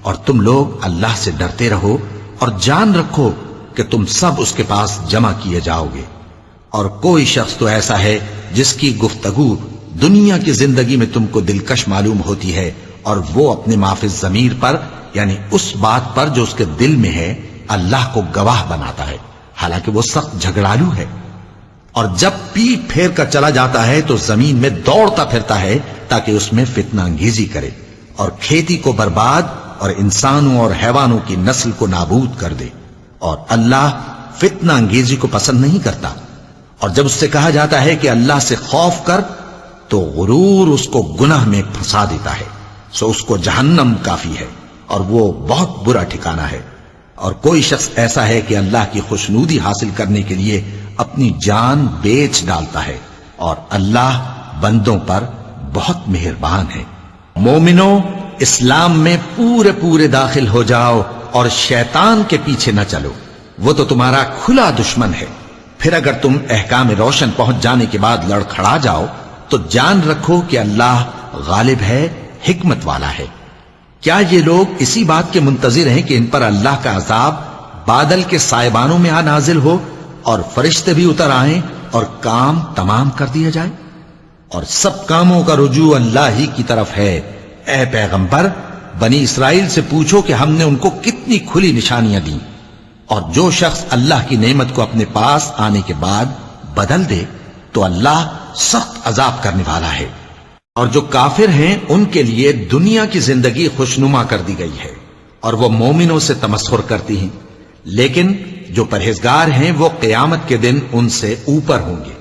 اور تم لوگ اللہ سے ڈرتے رہو اور جان رکھو کہ تم سب اس کے پاس جمع کیے جاؤ گے۔ اور کوئی شخص تو ایسا ہے جس کی گفتگو دنیا کی زندگی میں تم کو دلکش معلوم ہوتی ہے اور وہ اپنے معافی ضمیر پر یعنی اس بات پر جو اس کے دل میں ہے اللہ کو گواہ بناتا ہے، حالانکہ وہ سخت جھگڑالو ہے۔ اور جب پیٹ پھیر کر چلا جاتا ہے تو زمین میں دوڑتا پھرتا ہے تاکہ اس میں فتنہ انگیزی کرے اور کھیتی کو برباد اور انسانوں اور حیوانوں کی نسل کو نابود کر دے، اور اللہ فتنہ انگیزی کو پسند نہیں کرتا۔ اور جب اس سے کہا جاتا ہے کہ اللہ سے خوف کر تو غرور اس کو گناہ میں پھنسا دیتا ہے، سو اس کو جہنم کافی ہے اور وہ بہت برا ٹھکانہ ہے۔ اور کوئی شخص ایسا ہے کہ اللہ کی خوشنودی حاصل کرنے کے لیے اپنی جان بیچ ڈالتا ہے، اور اللہ بندوں پر بہت مہربان ہے۔ مومنو، اسلام میں پورے پورے داخل ہو جاؤ اور شیطان کے پیچھے نہ چلو، وہ تو تمہارا کھلا دشمن ہے۔ پھر اگر تم احکام روشن پہنچ جانے کے بعد لڑکھڑا جاؤ تو جان رکھو کہ اللہ غالب ہے، حکمت والا ہے۔ کیا یہ لوگ اسی بات کے منتظر ہیں کہ ان پر اللہ کا عذاب بادل کے سائبانوں میں نازل ہو اور فرشتے بھی اتر آئیں اور کام تمام کر دیا جائے؟ اور سب کاموں کا رجوع اللہ ہی کی طرف ہے۔ اے پیغمبر، بنی اسرائیل سے پوچھو کہ ہم نے ان کو کتنی کھلی نشانیاں دیں، اور جو شخص اللہ کی نعمت کو اپنے پاس آنے کے بعد بدل دے تو اللہ سخت عذاب کرنے والا ہے۔ اور جو کافر ہیں ان کے لیے دنیا کی زندگی خوشنما کر دی گئی ہے اور وہ مومنوں سے تمسخر کرتی ہیں، لیکن جو پرہیزگار ہیں وہ قیامت کے دن ان سے اوپر ہوں گے۔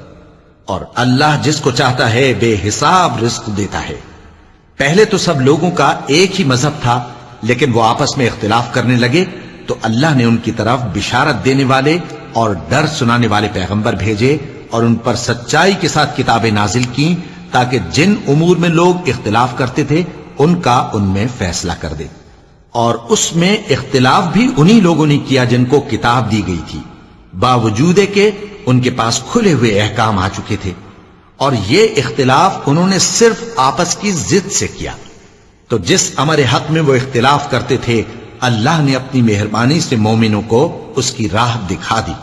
اور اللہ جس کو چاہتا ہے بے حساب رزق دیتا ہے۔ پہلے تو سب لوگوں کا ایک ہی مذہب تھا، لیکن وہ آپس میں اختلاف کرنے لگے تو اللہ نے ان کی طرف بشارت دینے والے اور ڈر سنانے والے پیغمبر بھیجے اور ان پر سچائی کے ساتھ کتابیں نازل کی تاکہ جن امور میں لوگ اختلاف کرتے تھے ان کا ان میں فیصلہ کر دے۔ اور اس میں اختلاف بھی انہی لوگوں نے کیا جن کو کتاب دی گئی تھی، باوجود کہ ان کے پاس کھلے ہوئے احکام آ چکے تھے، اور یہ اختلاف انہوں نے صرف آپس کی ضد سے کیا۔ تو جس امر حق میں وہ اختلاف کرتے تھے اللہ نے اپنی مہربانی سے مومنوں کو اس کی راہ دکھا دی،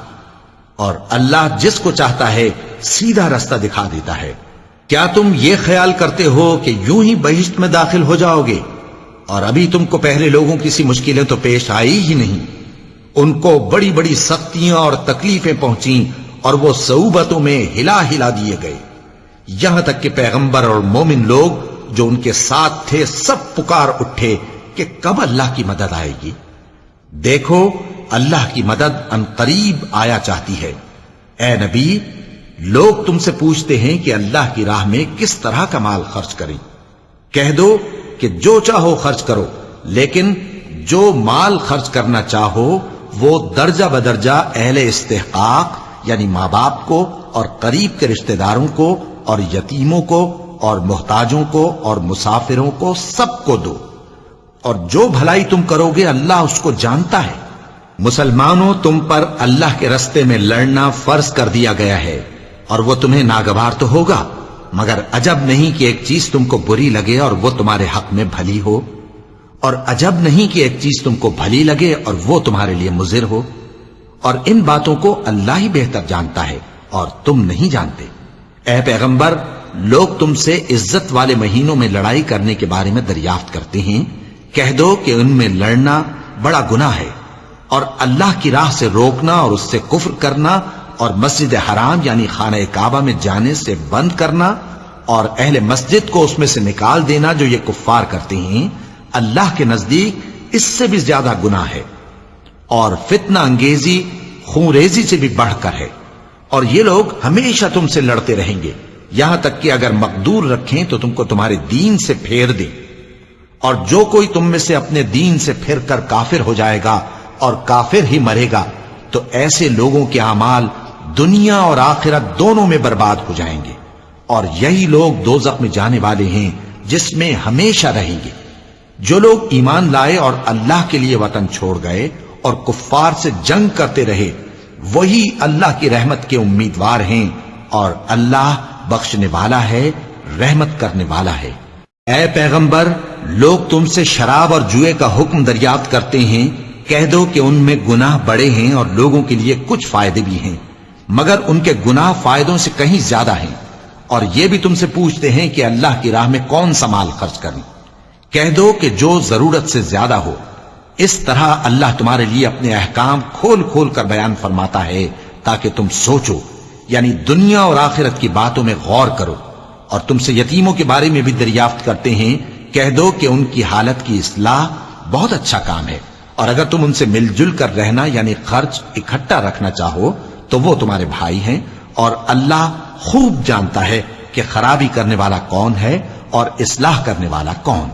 اور اللہ جس کو چاہتا ہے سیدھا رستہ دکھا دیتا ہے۔ کیا تم یہ خیال کرتے ہو کہ یوں ہی بہشت میں داخل ہو جاؤ گے، اور ابھی تم کو پہلے لوگوں کی سی مشکلیں تو پیش آئی ہی نہیں؟ ان کو بڑی بڑی سختیاں اور تکلیفیں پہنچیں اور وہ صعوبتوں میں ہلا ہلا دیے گئے، یہاں تک کہ پیغمبر اور مومن لوگ جو ان کے ساتھ تھے سب پکار اٹھے کہ کب اللہ کی مدد آئے گی۔ دیکھو اللہ کی مدد ان قریب آیا چاہتی ہے۔ اے نبی، لوگ تم سے پوچھتے ہیں کہ اللہ کی راہ میں کس طرح کا مال خرچ کریں۔ کہہ دو کہ جو چاہو خرچ کرو، لیکن جو مال خرچ کرنا چاہو وہ درجہ بدرجہ اہل استحقاق یعنی ماں باپ کو اور قریب کے رشتہ داروں کو اور یتیموں کو اور محتاجوں کو اور مسافروں کو سب کو دو، اور جو بھلائی تم کرو گے اللہ اس کو جانتا ہے۔ مسلمانوں، تم پر اللہ کے رستے میں لڑنا فرض کر دیا گیا ہے، اور وہ تمہیں ناگوار تو ہوگا، مگر عجب نہیں کہ ایک چیز تم کو بری لگے اور وہ تمہارے حق میں بھلی ہو، اور عجب نہیں کہ ایک چیز تم کو بھلی لگے اور وہ تمہارے لیے مضر ہو، اور ان باتوں کو اللہ ہی بہتر جانتا ہے اور تم نہیں جانتے۔ اے پیغمبر، لوگ تم سے عزت والے مہینوں میں لڑائی کرنے کے بارے میں دریافت کرتے ہیں، کہہ دو کہ ان میں لڑنا بڑا گناہ ہے، اور اللہ کی راہ سے روکنا اور اس سے کفر کرنا اور مسجد حرام یعنی خانہ کعبہ میں جانے سے بند کرنا اور اہل مسجد کو اس میں سے نکال دینا جو یہ کفار کرتے ہیں، اللہ کے نزدیک اس سے بھی زیادہ گناہ ہے، اور فتنہ انگیزی خونریزی سے بھی بڑھ کر ہے۔ اور یہ لوگ ہمیشہ تم سے لڑتے رہیں گے، یہاں تک کہ اگر مقدور رکھیں تو تم کو تمہارے دین سے پھیر دیں، اور جو کوئی تم میں سے اپنے دین سے پھر کر کافر ہو جائے گا اور کافر ہی مرے گا تو ایسے لوگوں کے اعمال دنیا اور آخرت دونوں میں برباد ہو جائیں گے، اور یہی لوگ دوزخ میں جانے والے ہیں جس میں ہمیشہ رہیں گے۔ جو لوگ ایمان لائے اور اللہ کے لیے وطن چھوڑ گئے اور کفار سے جنگ کرتے رہے وہی اللہ کی رحمت کے امیدوار ہیں، اور اللہ بخشنے والا ہے، رحمت کرنے والا ہے۔ اے پیغمبر، لوگ تم سے شراب اور جوئے کا حکم دریافت کرتے ہیں، کہہ دو کہ ان میں گناہ بڑے ہیں اور لوگوں کے لیے کچھ فائدے بھی ہیں، مگر ان کے گناہ فائدوں سے کہیں زیادہ ہیں۔ اور یہ بھی تم سے پوچھتے ہیں کہ اللہ کی راہ میں کون سا مال خرچ کریں، کہہ دو کہ جو ضرورت سے زیادہ ہو. اس طرح اللہ تمہارے لیے اپنے احکام کھول کھول کر بیان فرماتا ہے تاکہ تم سوچو، یعنی دنیا اور آخرت کی باتوں میں غور کرو. اور تم سے یتیموں کے بارے میں بھی دریافت کرتے ہیں، کہہ دو کہ ان کی حالت کی اصلاح بہت اچھا کام ہے، اور اگر تم ان سے مل جل کر رہنا یعنی خرچ اکٹھا رکھنا چاہو تو وہ تمہارے بھائی ہیں، اور اللہ خوب جانتا ہے کہ خرابی کرنے والا کون ہے اور اصلاح کرنے والا کون.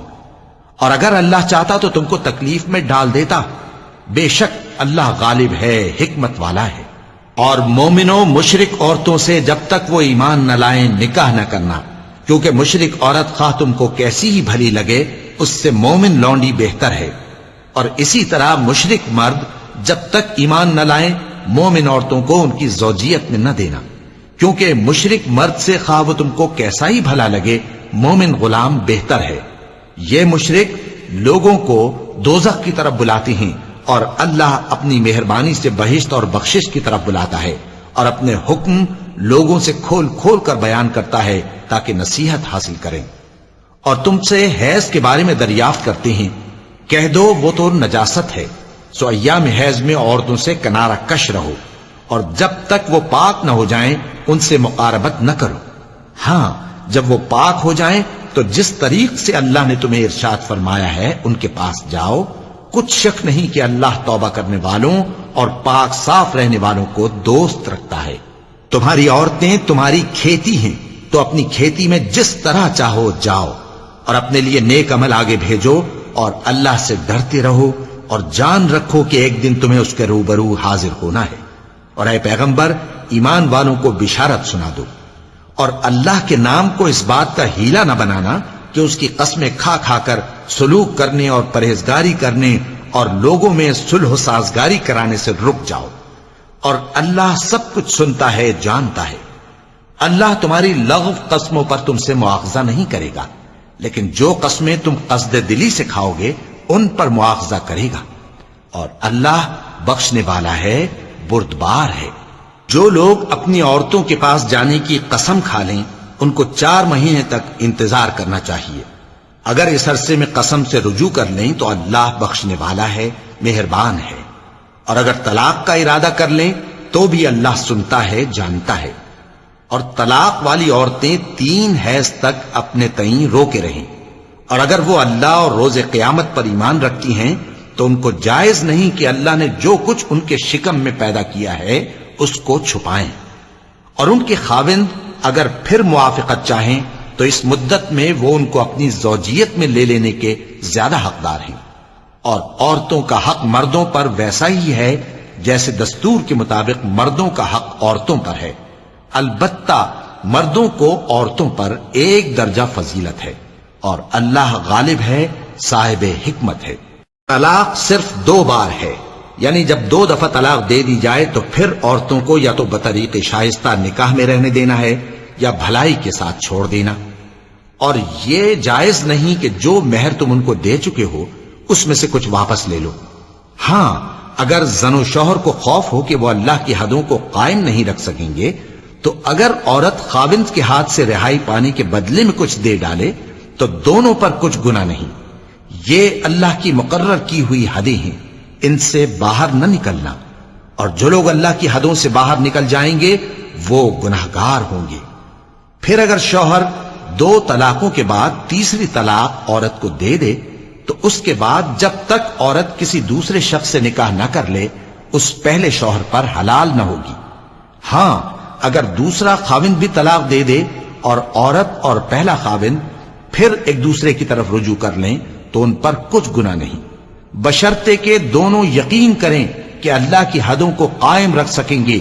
اور اگر اللہ چاہتا تو تم کو تکلیف میں ڈال دیتا، بے شک اللہ غالب ہے، حکمت والا ہے. اور مومنوں مشرک عورتوں سے جب تک وہ ایمان نہ لائیں نکاح نہ کرنا، کیونکہ مشرک عورت خواہ تم کو کیسی ہی بھلی لگے اس سے مومن لونڈی بہتر ہے. اور اسی طرح مشرک مرد جب تک ایمان نہ لائیں مومن عورتوں کو ان کی زوجیت میں نہ دینا، کیونکہ مشرک مرد سے خواہ وہ تم کو کیسا ہی بھلا لگے مومن غلام بہتر ہے. یہ مشرک لوگوں کو دوزخ کی طرف بلاتے ہیں، اور اللہ اپنی مہربانی سے بہشت اور بخشش کی طرف بلاتا ہے، اور اپنے حکم لوگوں سے کھول کھول کر بیان کرتا ہے تاکہ نصیحت حاصل کریں. اور تم سے حیض کے بارے میں دریافت کرتے ہیں، کہہ دو وہ تو نجاست ہے، سو ایام حیض میں عورتوں سے کنارہ کش رہو، اور جب تک وہ پاک نہ ہو جائیں ان سے مقاربت نہ کرو. ہاں جب وہ پاک ہو جائیں تو جس طریق سے اللہ نے تمہیں ارشاد فرمایا ہے ان کے پاس جاؤ. کچھ شک نہیں کہ اللہ توبہ کرنے والوں اور پاک صاف رہنے والوں کو دوست رکھتا ہے. تمہاری عورتیں تمہاری کھیتی ہیں، تو اپنی کھیتی میں جس طرح چاہو جاؤ، اور اپنے لیے نیک عمل آگے بھیجو، اور اللہ سے ڈرتے رہو، اور جان رکھو کہ ایک دن تمہیں اس کے روبرو حاضر ہونا ہے. اور اے پیغمبر ایمان والوں کو بشارت سنا دو، اور اللہ کے نام کو اس بات کا ہیلا نہ بنانا کہ اس کی قسمیں کھا کھا کر سلوک کرنے اور پرہیزگاری کرنے اور لوگوں میں صلح و سازگاری کرانے سے رک جاؤ. اور اللہ سب کچھ سنتا ہے، جانتا ہے. اللہ تمہاری لغو قسموں پر تم سے مواخذہ نہیں کرے گا، لیکن جو قسمیں تم قصد دلی سے کھاؤ گے ان پر مواخذہ کرے گا. اور اللہ بخشنے والا ہے، بردبار ہے. جو لوگ اپنی عورتوں کے پاس جانے کی قسم کھا لیں ان کو 4 مہینے تک انتظار کرنا چاہیے. اگر اس عرصے میں قسم سے رجوع کر لیں تو اللہ بخشنے والا ہے، مہربان ہے. اور اگر طلاق کا ارادہ کر لیں تو بھی اللہ سنتا ہے، جانتا ہے. اور طلاق والی عورتیں 3 حیض تک اپنے تئیں روکے رہیں، اور اگر وہ اللہ اور روز قیامت پر ایمان رکھتی ہیں تو ان کو جائز نہیں کہ اللہ نے جو کچھ ان کے شکم میں پیدا کیا ہے اس کو چھپائیں. اور ان کے خاوند اگر پھر موافقت چاہیں تو اس مدت میں وہ ان کو اپنی زوجیت میں لے لینے کے زیادہ حقدار ہیں. اور عورتوں کا حق مردوں پر ویسا ہی ہے جیسے دستور کے مطابق مردوں کا حق عورتوں پر ہے. البتہ مردوں کو عورتوں پر 1 درجہ فضیلت ہے، اور اللہ غالب ہے، صاحب حکمت ہے. طلاق صرف 2 بار ہے، یعنی جب 2 دفعہ طلاق دے دی جائے تو پھر عورتوں کو یا تو بطریق شائستہ نکاح میں رہنے دینا ہے یا بھلائی کے ساتھ چھوڑ دینا. اور یہ جائز نہیں کہ جو مہر تم ان کو دے چکے ہو اس میں سے کچھ واپس لے لو. ہاں اگر زن و شوہر کو خوف ہو کہ وہ اللہ کی حدوں کو قائم نہیں رکھ سکیں گے تو اگر عورت خاوند کے ہاتھ سے رہائی پانے کے بدلے میں کچھ دے ڈالے تو دونوں پر کچھ گناہ نہیں. یہ اللہ کی مقرر کی ہوئی حدیں ہیں، ان سے باہر نہ نکلنا. اور جو لوگ اللہ کی حدوں سے باہر نکل جائیں گے وہ گناہگار ہوں گے. پھر اگر شوہر 2 طلاقوں کے بعد تیسری طلاق عورت کو دے دے تو اس کے بعد جب تک عورت کسی دوسرے شخص سے نکاح نہ کر لے اس پہلے شوہر پر حلال نہ ہوگی. ہاں اگر دوسرا خاوند بھی طلاق دے دے اور عورت اور پہلا خاوند پھر ایک دوسرے کی طرف رجوع کر لیں تو ان پر کچھ گناہ نہیں، بشرطے کہ دونوں یقین کریں کہ اللہ کی حدوں کو قائم رکھ سکیں گے.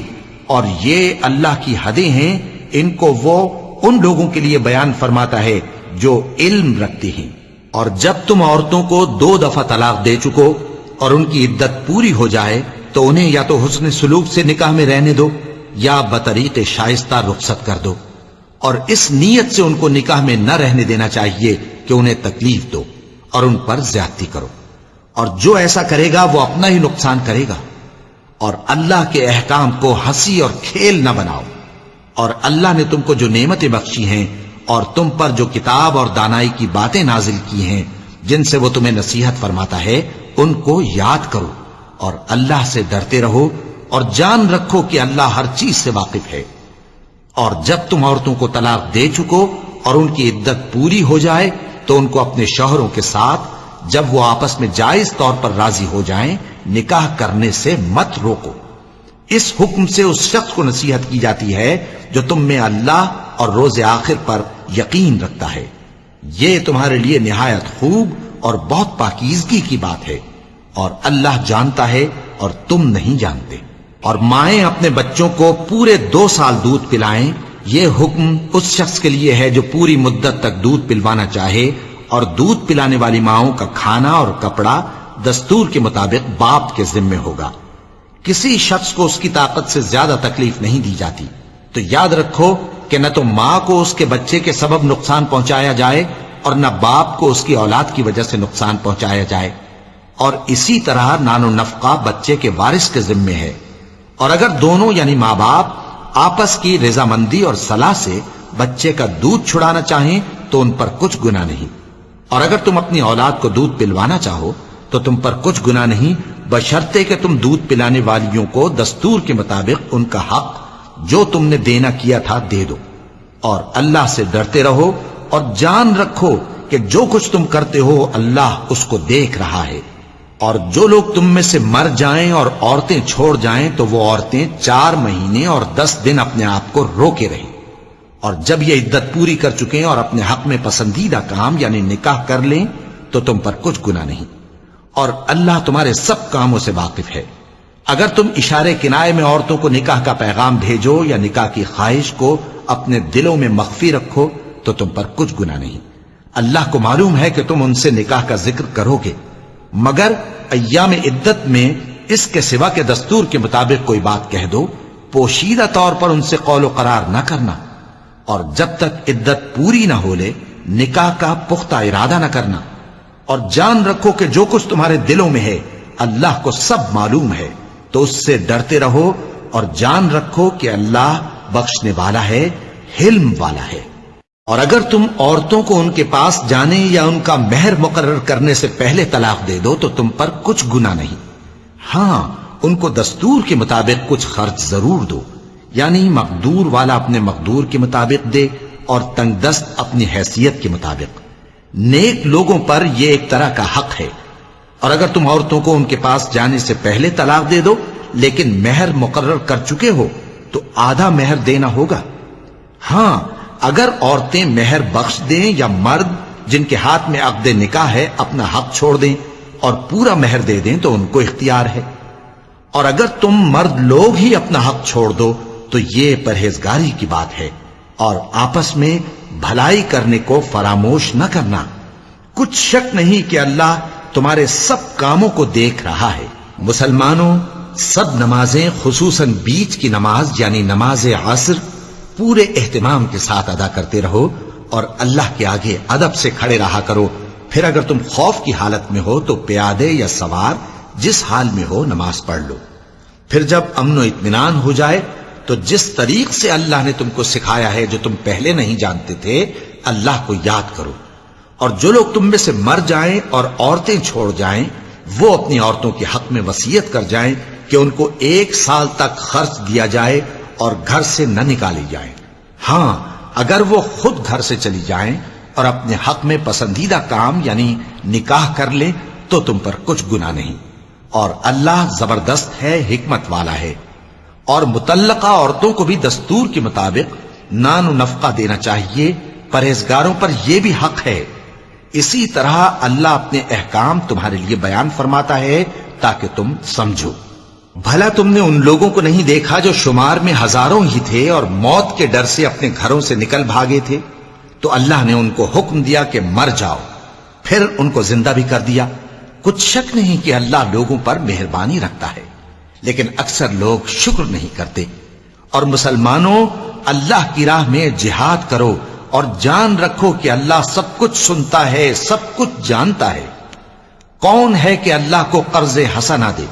اور یہ اللہ کی حدیں ہیں، ان کو وہ ان لوگوں کے لیے بیان فرماتا ہے جو علم رکھتے ہیں. اور جب تم عورتوں کو 2 دفعہ طلاق دے چکو اور ان کی عدت پوری ہو جائے تو انہیں یا تو حسن سلوک سے نکاح میں رہنے دو یا بطریق شائستہ رخصت کر دو. اور اس نیت سے ان کو نکاح میں نہ رہنے دینا چاہیے کہ انہیں تکلیف دو اور ان پر زیادتی کرو. اور جو ایسا کرے گا وہ اپنا ہی نقصان کرے گا. اور اللہ کے احکام کو ہنسی اور کھیل نہ بناؤ. اور اللہ نے تم کو جو نعمتیں بخشی ہیں اور تم پر جو کتاب اور دانائی کی باتیں نازل کی ہیں جن سے وہ تمہیں نصیحت فرماتا ہے ان کو یاد کرو، اور اللہ سے ڈرتے رہو، اور جان رکھو کہ اللہ ہر چیز سے واقف ہے۔ اور جب تم عورتوں کو طلاق دے چکو اور ان کی عدت پوری ہو جائے تو ان کو اپنے شوہروں کے ساتھ جب وہ آپس میں جائز طور پر راضی ہو جائیں نکاح کرنے سے مت روکو۔ اس حکم سے اس شخص کو نصیحت کی جاتی ہے جو تم میں اللہ اور روز آخر پر یقین رکھتا ہے۔ یہ تمہارے لیے نہایت خوب اور بہت پاکیزگی کی بات ہے، اور اللہ جانتا ہے اور تم نہیں جانتے۔ اور مائیں اپنے بچوں کو پورے 2 سال دودھ پلائیں، یہ حکم اس شخص کے لیے ہے جو پوری مدت تک دودھ پلوانا چاہے، اور دودھ پلانے والی ماؤں کا کھانا اور کپڑا دستور کے مطابق باپ کے ذمے ہوگا۔ کسی شخص کو اس کی طاقت سے زیادہ تکلیف نہیں دی جاتی، تو یاد رکھو کہ نہ تو ماں کو اس کے بچے کے سبب نقصان پہنچایا جائے اور نہ باپ کو اس کی اولاد کی وجہ سے نقصان پہنچایا جائے، اور اسی طرح نان و نفقہ بچے کے وارث کے ذمے ہے۔ اور اگر دونوں یعنی ماں باپ آپس کی رضامندی اور صلاح سے بچے کا دودھ چھڑانا چاہیں تو ان پر کچھ گناہ نہیں، اور اگر تم اپنی اولاد کو دودھ پلوانا چاہو تو تم پر کچھ گناہ نہیں، بشرطے کہ تم دودھ پلانے والیوں کو دستور کے مطابق ان کا حق جو تم نے دینا کیا تھا دے دو۔ اور اللہ سے ڈرتے رہو اور جان رکھو کہ جو کچھ تم کرتے ہو اللہ اس کو دیکھ رہا ہے۔ اور جو لوگ تم میں سے مر جائیں اور عورتیں چھوڑ جائیں تو وہ عورتیں 4 مہینے اور 10 دن اپنے آپ کو روکے رہیں، اور جب یہ عدت پوری کر چکیں اور اپنے حق میں پسندیدہ کام یعنی نکاح کر لیں تو تم پر کچھ گناہ نہیں، اور اللہ تمہارے سب کاموں سے واقف ہے۔ اگر تم اشارے کنائے میں عورتوں کو نکاح کا پیغام بھیجو یا نکاح کی خواہش کو اپنے دلوں میں مخفی رکھو تو تم پر کچھ گناہ نہیں۔ اللہ کو معلوم ہے کہ تم ان سے نکاح کا ذکر کرو گے، مگر ایام عدت میں اس کے سوا کے دستور کے مطابق کوئی بات کہہ دو، پوشیدہ طور پر ان سے قول و قرار نہ کرنا، اور جب تک عدت پوری نہ ہو لے نکاح کا پختہ ارادہ نہ کرنا۔ اور جان رکھو کہ جو کچھ تمہارے دلوں میں ہے اللہ کو سب معلوم ہے، تو اس سے ڈرتے رہو اور جان رکھو کہ اللہ بخشنے والا ہے، حلم والا ہے۔ اور اگر تم عورتوں کو ان کے پاس جانے یا ان کا مہر مقرر کرنے سے پہلے طلاق دے دو تو تم پر کچھ گناہ نہیں، ہاں ان کو دستور کے مطابق کچھ خرچ ضرور دو، یعنی مقدور والا اپنے مقدور کے مطابق دے اور تنگ دست اپنی حیثیت کے مطابق۔ نیک لوگوں پر یہ ایک طرح کا حق ہے۔ اور اگر تم عورتوں کو ان کے پاس جانے سے پہلے طلاق دے دو لیکن مہر مقرر کر چکے ہو تو آدھا مہر دینا ہوگا۔ ہاں اگر عورتیں مہر بخش دیں یا مرد جن کے ہاتھ میں عقد نکاح ہے اپنا حق چھوڑ دیں اور پورا مہر دے دیں تو ان کو اختیار ہے۔ اور اگر تم مرد لوگ ہی اپنا حق چھوڑ دو تو یہ پرہیزگاری کی بات ہے، اور آپس میں بھلائی کرنے کو فراموش نہ کرنا۔ کچھ شک نہیں کہ اللہ تمہارے سب کاموں کو دیکھ رہا ہے۔ مسلمانوں، سب نمازیں خصوصاً بیچ کی نماز یعنی نماز عصر پورے اہتمام کے ساتھ ادا کرتے رہو، اور اللہ کے آگے ادب سے کھڑے رہا کرو۔ پھر اگر تم خوف کی حالت میں ہو تو پیادے یا سوار جس حال میں ہو نماز پڑھ لو۔ پھر جب امن و اطمینان ہو جائے تو جس طریق سے اللہ نے تم کو سکھایا ہے جو تم پہلے نہیں جانتے تھے اللہ کو یاد کرو۔ اور جو لوگ تم میں سے مر جائیں اور عورتیں چھوڑ جائیں وہ اپنی عورتوں کے حق میں وصیت کر جائیں کہ ان کو 1 سال تک خرچ دیا جائے اور گھر سے نہ نکالی جائیں۔ ہاں اگر وہ خود گھر سے چلی جائیں اور اپنے حق میں پسندیدہ کام یعنی نکاح کر لیں تو تم پر کچھ گناہ نہیں، اور اللہ زبردست ہے، حکمت والا ہے۔ اور مطلقہ عورتوں کو بھی دستور کے مطابق نان و نفقہ دینا چاہیے، پرہیزگاروں پر یہ بھی حق ہے۔ اسی طرح اللہ اپنے احکام تمہارے لیے بیان فرماتا ہے تاکہ تم سمجھو۔ بھلا تم نے ان لوگوں کو نہیں دیکھا جو شمار میں ہزاروں ہی تھے اور موت کے ڈر سے اپنے گھروں سے نکل بھاگے تھے، تو اللہ نے ان کو حکم دیا کہ مر جاؤ، پھر ان کو زندہ بھی کر دیا۔ کچھ شک نہیں کہ اللہ لوگوں پر مہربانی رکھتا ہے، لیکن اکثر لوگ شکر نہیں کرتے۔ اور مسلمانوں، اللہ کی راہ میں جہاد کرو اور جان رکھو کہ اللہ سب کچھ سنتا ہے، سب کچھ جانتا ہے۔ کون ہے کہ اللہ کو قرض حسنہ دے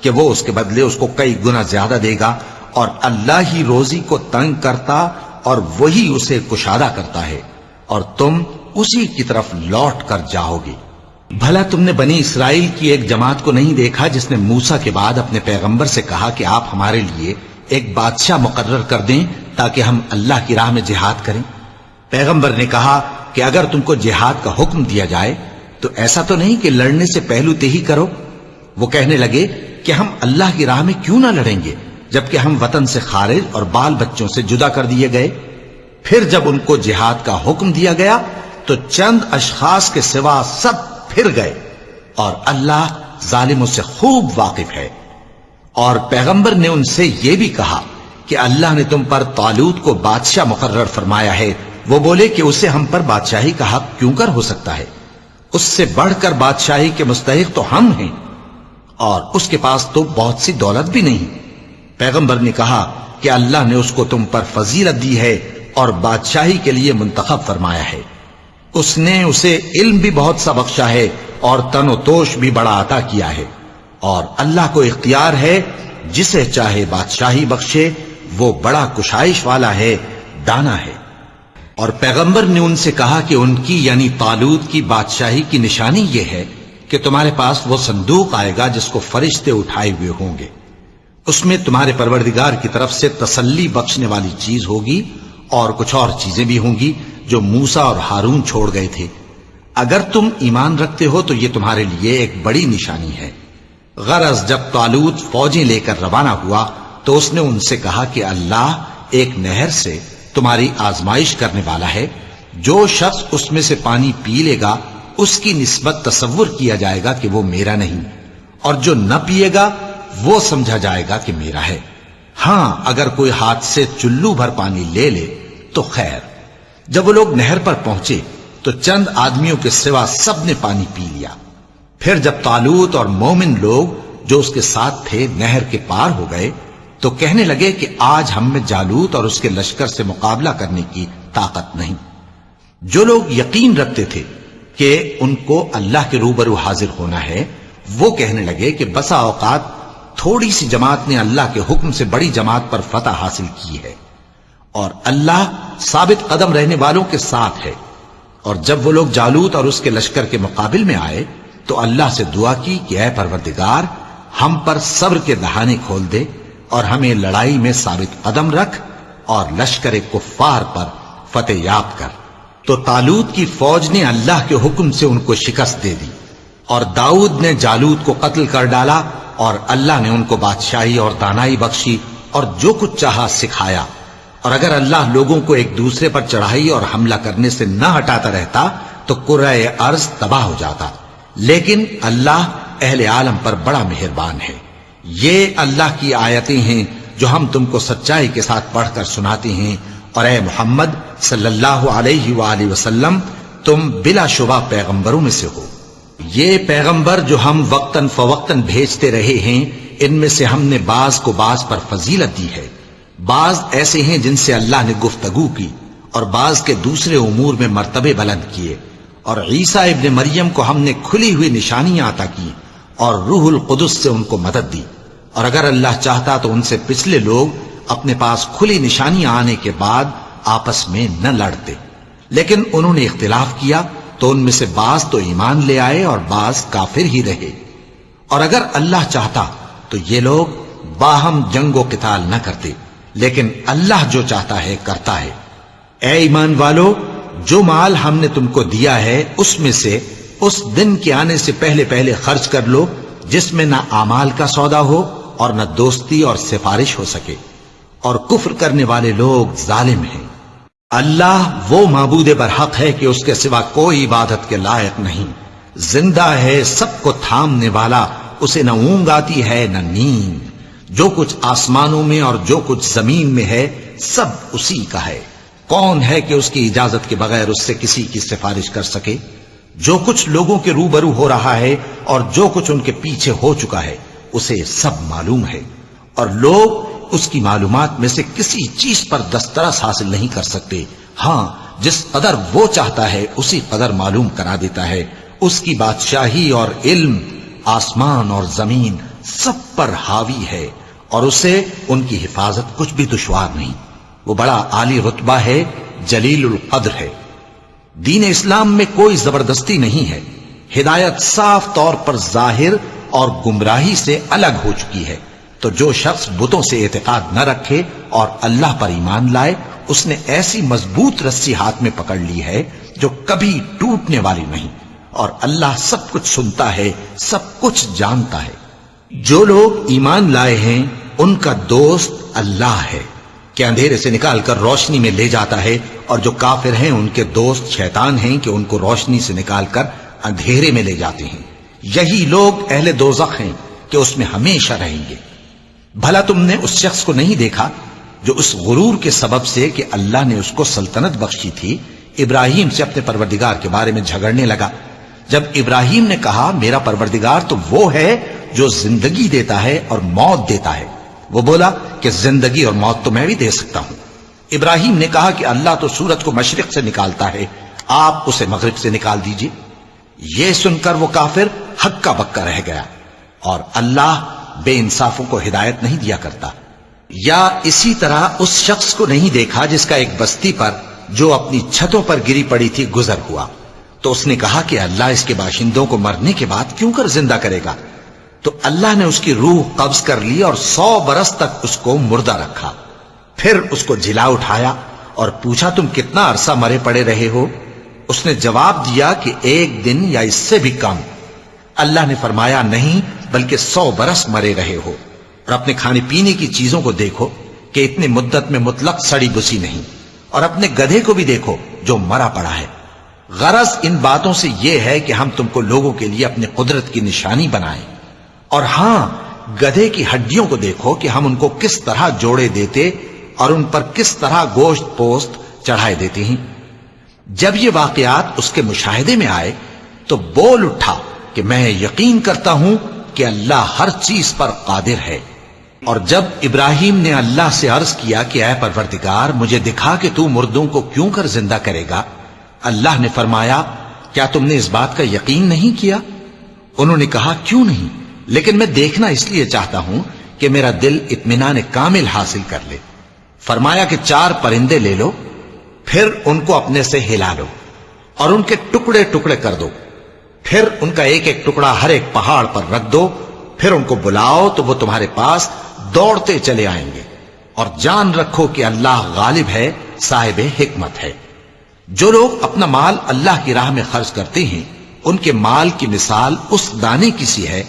کہ وہ اس کے بدلے اس کو کئی گنا زیادہ دے گا، اور اللہ ہی روزی کو تنگ کرتا اور وہی اسے کشادہ کرتا ہے، اور تم اسی کی طرف لوٹ کر جاؤ گے۔ بھلا تم نے بنی اسرائیل کی ایک جماعت کو نہیں دیکھا جس نے موسیٰ کے بعد اپنے پیغمبر سے کہا کہ آپ ہمارے لیے ایک بادشاہ مقرر کر دیں تاکہ ہم اللہ کی راہ میں جہاد کریں؟ پیغمبر نے کہا کہ اگر تم کو جہاد کا حکم دیا جائے تو ایسا تو نہیں کہ لڑنے سے پہلو تہی کرو۔ وہ کہنے لگے کہ ہم اللہ کی راہ میں کیوں نہ لڑیں گے جبکہ ہم وطن سے خارج اور بال بچوں سے جدا کر دیے گئے۔ پھر جب ان کو جہاد کا حکم دیا گیا تو چند اشخاص کے سوا سب پھر گئے، اور اللہ ظالموں سے خوب واقف ہے۔ اور پیغمبر نے ان سے یہ بھی کہا کہ اللہ نے تم پر طالوت کو بادشاہ مقرر فرمایا ہے۔ وہ بولے کہ اسے ہم پر بادشاہی کا حق کیوں کر ہو سکتا ہے؟ اس سے بڑھ کر بادشاہی کے مستحق تو ہم ہیں، اور اس کے پاس تو بہت سی دولت بھی نہیں۔ پیغمبر نے کہا کہ اللہ نے اس کو تم پر فضیلت دی ہے اور بادشاہی کے لیے منتخب فرمایا ہے۔ اس نے اسے علم بھی بہت سا بخشا ہے اور تن و توش بھی بڑا عطا کیا ہے، اور اللہ کو اختیار ہے جسے چاہے بادشاہی بخشے، وہ بڑا کشائش والا ہے، دانا ہے۔ اور پیغمبر نے ان سے کہا کہ ان کی یعنی طالوت کی بادشاہی کی نشانی یہ ہے کہ تمہارے پاس وہ صندوق آئے گا جس کو فرشتے اٹھائے ہوئے ہوں گے۔ اس میں تمہارے پروردگار کی طرف سے تسلی بخشنے والی چیز ہوگی، اور کچھ اور چیزیں بھی ہوں گی جو موسیٰ اور ہارون چھوڑ گئے تھے۔ اگر تم ایمان رکھتے ہو تو یہ تمہارے لیے ایک بڑی نشانی ہے۔ غرض جب طالوت فوجیں لے کر روانہ ہوا تو اس نے ان سے کہا کہ اللہ ایک نہر سے تمہاری آزمائش کرنے والا ہے، جو شخص اس میں سے پانی پی لے گا اس کی نسبت تصور کیا جائے گا کہ وہ میرا نہیں، اور جو نہ پیے گا وہ سمجھا جائے گا کہ میرا ہے۔ ہاں اگر کوئی ہاتھ سے چلو بھر پانی لے لے تو خیر۔ جب وہ لوگ نہر پر پہنچے تو چند آدمیوں کے سوا سب نے پانی پی لیا۔ پھر جب طالوت اور مومن لوگ جو اس کے ساتھ تھے نہر کے پار ہو گئے تو کہنے لگے کہ آج ہم میں جالوت اور اس کے لشکر سے مقابلہ کرنے کی طاقت نہیں۔ جو لوگ یقین رکھتے تھے کہ ان کو اللہ کے روبرو حاضر ہونا ہے، وہ کہنے لگے کہ بسا اوقات تھوڑی سی جماعت نے اللہ کے حکم سے بڑی جماعت پر فتح حاصل کی ہے، اور اللہ ثابت قدم رہنے والوں کے ساتھ ہے۔ اور جب وہ لوگ جالوت اور اس کے لشکر کے مقابل میں آئے تو اللہ سے دعا کی کہ اے پروردگار، ہم پر صبر کے دہانے کھول دے اور ہمیں لڑائی میں ثابت قدم رکھ اور لشکر کفار پر فتح یاب کر۔ تو طالوت کی فوج نے اللہ کے حکم سے ان کو شکست دے دی، اور داؤد نے جالوت کو قتل کر ڈالا، اور اللہ نے ان کو بادشاہی اور دانائی بخشی اور جو کچھ چاہا سکھایا۔ اور اگر اللہ لوگوں کو ایک دوسرے پر چڑھائی اور حملہ کرنے سے نہ ہٹاتا رہتا تو کرۂ ارض تباہ ہو جاتا، لیکن اللہ اہل عالم پر بڑا مہربان ہے۔ یہ اللہ کی آیتیں ہیں جو ہم تم کو سچائی کے ساتھ پڑھ کر سناتے ہیں، اور اے محمد صلی اللہ علیہ وآلہ وسلم تم بلا شبہ پیغمبروں میں سے ہو۔ یہ پیغمبر جو ہم وقتاً فوقتاً بھیجتے رہے ہیں، ان میں سے ہم نے بعض کو بعض پر فضیلت دی ہے۔ بعض ایسے ہیں جن سے اللہ نے گفتگو کی، اور بعض کے دوسرے امور میں مرتبے بلند کیے۔ اور عیسیٰ ابن مریم کو ہم نے کھلی ہوئی نشانیاں عطا کی اور روح القدس سے ان کو مدد دی، اور اگر اللہ چاہتا تو ان سے پچھلے لوگ اپنے پاس کھلی نشانیاں آنے کے بعد آپس میں نہ لڑتے، لیکن انہوں نے اختلاف کیا تو ان میں سے بعض تو ایمان لے آئے اور بعض کافر ہی رہے۔ اور اگر اللہ چاہتا تو یہ لوگ باہم جنگ و قتال نہ کرتے، لیکن اللہ جو چاہتا ہے کرتا ہے۔ اے ایمان والو، جو مال ہم نے تم کو دیا ہے اس میں سے اس دن کے آنے سے پہلے پہلے خرچ کر لو جس میں نہ اعمال کا سودا ہو اور نہ دوستی اور سفارش ہو سکے، اور کفر کرنے والے لوگ ظالم ہیں۔ اللہ وہ معبود برحق ہے کہ اس کے سوا کوئی عبادت کے لائق نہیں، زندہ ہے، سب کو تھامنے والا، اسے نہ اونگ آتی ہے نہ نیند۔ جو کچھ آسمانوں میں اور جو کچھ زمین میں ہے سب اسی کا ہے۔ کون ہے کہ اس کی اجازت کے بغیر اس سے کسی کی سفارش کر سکے؟ جو کچھ لوگوں کے روبرو ہو رہا ہے اور جو کچھ ان کے پیچھے ہو چکا ہے اسے سب معلوم ہے، اور لوگ اس کی معلومات میں سے کسی چیز پر دسترس حاصل نہیں کر سکتے۔ ہاں جس قدر وہ چاہتا ہے اسی قدر معلوم کرا دیتا ہے۔ اس کی بادشاہی اور علم آسمان اور زمین سب پر حاوی ہے، اور اسے ان کی حفاظت کچھ بھی دشوار نہیں۔ وہ بڑا عالی رتبہ ہے، جلیل القدر ہے۔ دین اسلام میں کوئی زبردستی نہیں ہے، ہدایت صاف طور پر ظاہر اور گمراہی سے الگ ہو چکی ہے۔ تو جو شخص بتوں سے اعتقاد نہ رکھے اور اللہ پر ایمان لائے، اس نے ایسی مضبوط رسی ہاتھ میں پکڑ لی ہے جو کبھی ٹوٹنے والی نہیں، اور اللہ سب کچھ سنتا ہے، سب کچھ جانتا ہے۔ جو لوگ ایمان لائے ہیں ان کا دوست اللہ ہے کہ اندھیرے سے نکال کر روشنی میں لے جاتا ہے، اور جو کافر ہیں ان کے دوست شیطان ہیں کہ ان کو روشنی سے نکال کر اندھیرے میں لے جاتے ہیں۔ یہی لوگ اہل دوزخ ہیں کہ اس میں ہمیشہ رہیں گے۔ بھلا تم نے اس شخص کو نہیں دیکھا جو اس غرور کے سبب سے کہ اللہ نے اس کو سلطنت بخشی تھی، ابراہیم سے اپنے پروردگار کے بارے میں جھگڑنے لگا؟ جب ابراہیم نے کہا میرا پروردگار تو وہ ہے جو زندگی دیتا ہے اور موت دیتا ہے، وہ بولا کہ زندگی اور موت تو میں بھی دے سکتا ہوں۔ ابراہیم نے کہا کہ اللہ تو سورج کو مشرق سے نکالتا ہے، آپ اسے مغرب سے نکال دیجئے۔ یہ سن کر وہ کافر ہکا بکا رہ گیا، اور اللہ بے انصافوں کو ہدایت نہیں دیا کرتا۔ یا اسی طرح اس شخص کو نہیں دیکھا جس کا ایک بستی پر جو اپنی چھتوں پر گری پڑی تھی گزر ہوا، تو اس نے کہا کہ اللہ اس کے باشندوں کو مرنے کے بعد کیوں کر زندہ کرے گا؟ تو اللہ نے اس کی روح قبض کر لی اور 100 برس تک اس کو مردہ رکھا۔ پھر اس کو جلا اٹھایا اور پوچھا تم کتنا عرصہ مرے پڑے رہے ہو؟ اس نے جواب دیا کہ 1 دن یا اس سے بھی کم۔ اللہ نے فرمایا نہیں بلکہ 100 برس مرے رہے ہو، اور اپنے کھانے پینے کی چیزوں کو دیکھو کہ اتنی مدت میں مطلق سڑی بسی نہیں، اور اپنے گدھے کو بھی دیکھو جو مرا پڑا ہے۔ غرض ان باتوں سے یہ ہے کہ ہم تم کو لوگوں کے لیے اپنی قدرت کی نشانی بنائیں، اور ہاں گدھے کی ہڈیوں کو دیکھو کہ ہم ان کو کس طرح جوڑے دیتے اور ان پر کس طرح گوشت پوست چڑھائے دیتے ہیں۔ جب یہ واقعات اس کے مشاہدے میں آئے تو بول اٹھا کہ میں یقین کرتا ہوں کہ اللہ ہر چیز پر قادر ہے۔ اور جب ابراہیم نے اللہ سے عرض کیا کہ اے پروردگار مجھے دکھا کہ تو مردوں کو کیوں کر زندہ کرے گا، اللہ نے فرمایا کیا تم نے اس بات کا یقین نہیں کیا؟ انہوں نے کہا کیوں نہیں، لیکن میں دیکھنا اس لیے چاہتا ہوں کہ میرا دل اطمینان کامل حاصل کر لے۔ فرمایا کہ 4 پرندے لے لو، پھر ان کو اپنے سے ہلا لو اور ان کے ٹکڑے ٹکڑے کر دو، پھر ان کا ایک ایک ٹکڑا ہر ایک پہاڑ پر رکھ دو، پھر ان کو بلاؤ تو وہ تمہارے پاس دوڑتے چلے آئیں گے، اور جان رکھو کہ اللہ غالب ہے، صاحب حکمت ہے۔ جو لوگ اپنا مال اللہ کی راہ میں خرچ کرتے ہیں ان کے مال کی مثال اس دانے کی سی ہے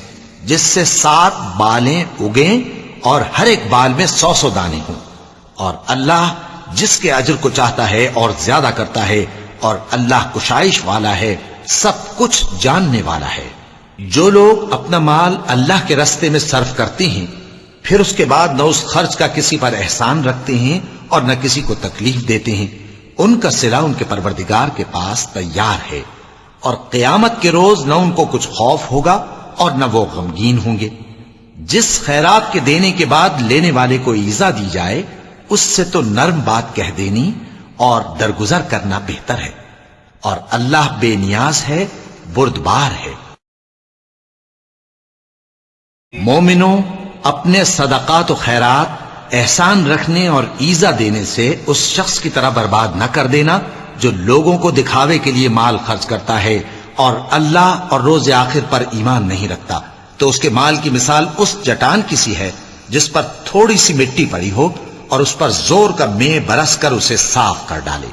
جس سے 7 بالیں اگیں اور ہر ایک بال میں 100 دانے ہوں، اور اللہ جس کے اجر کو چاہتا ہے اور زیادہ کرتا ہے، اور اللہ کشائش والا ہے، سب کچھ جاننے والا ہے۔ جو لوگ اپنا مال اللہ کے راستے میں صرف کرتے ہیں پھر اس کے بعد نہ اس خرچ کا کسی پر احسان رکھتے ہیں اور نہ کسی کو تکلیف دیتے ہیں، ان کا صلہ ان کے پروردگار کے پاس تیار ہے، اور قیامت کے روز نہ ان کو کچھ خوف ہوگا اور نہ وہ غمگین ہوں گے۔ جس خیرات کے دینے کے بعد لینے والے کو ایذا دی جائے اس سے تو نرم بات کہہ دینی اور درگزر کرنا بہتر ہے، اور اللہ بے نیاز ہے، بردبار ہے۔ مومنوں، اپنے صدقات و خیرات احسان رکھنے اور ایذا دینے سے اس شخص کی طرح برباد نہ کر دینا جو لوگوں کو دکھاوے کے لیے مال خرچ کرتا ہے اور اللہ اور روز آخر پر ایمان نہیں رکھتا، تو اس کے مال کی مثال اس چٹان کی سی ہے جس پر تھوڑی سی مٹی پڑی ہو اور اس پر زور کا مے برس کر اسے صاف کر ڈالے۔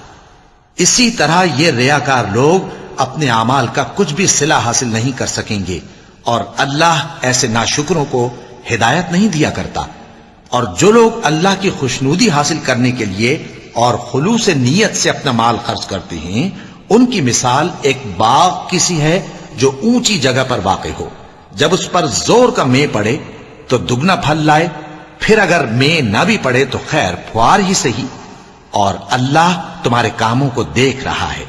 اسی طرح یہ ریاکار لوگ اپنے اعمال کا کچھ بھی صلہ حاصل نہیں کر سکیں گے، اور اللہ ایسے ناشکروں کو ہدایت نہیں دیا کرتا۔ اور جو لوگ اللہ کی خوشنودی حاصل کرنے کے لیے اور خلوص نیت سے اپنا مال خرچ کرتے ہیں ان کی مثال ایک باغ کی سی ہے جو اونچی جگہ پر واقع ہو، جب اس پر زور کا مے پڑے تو دگنا پھل لائے، پھر اگر مے نہ بھی پڑے تو خیر پھوار ہی صحیح، اور اللہ تمہارے کاموں کو دیکھ رہا ہے۔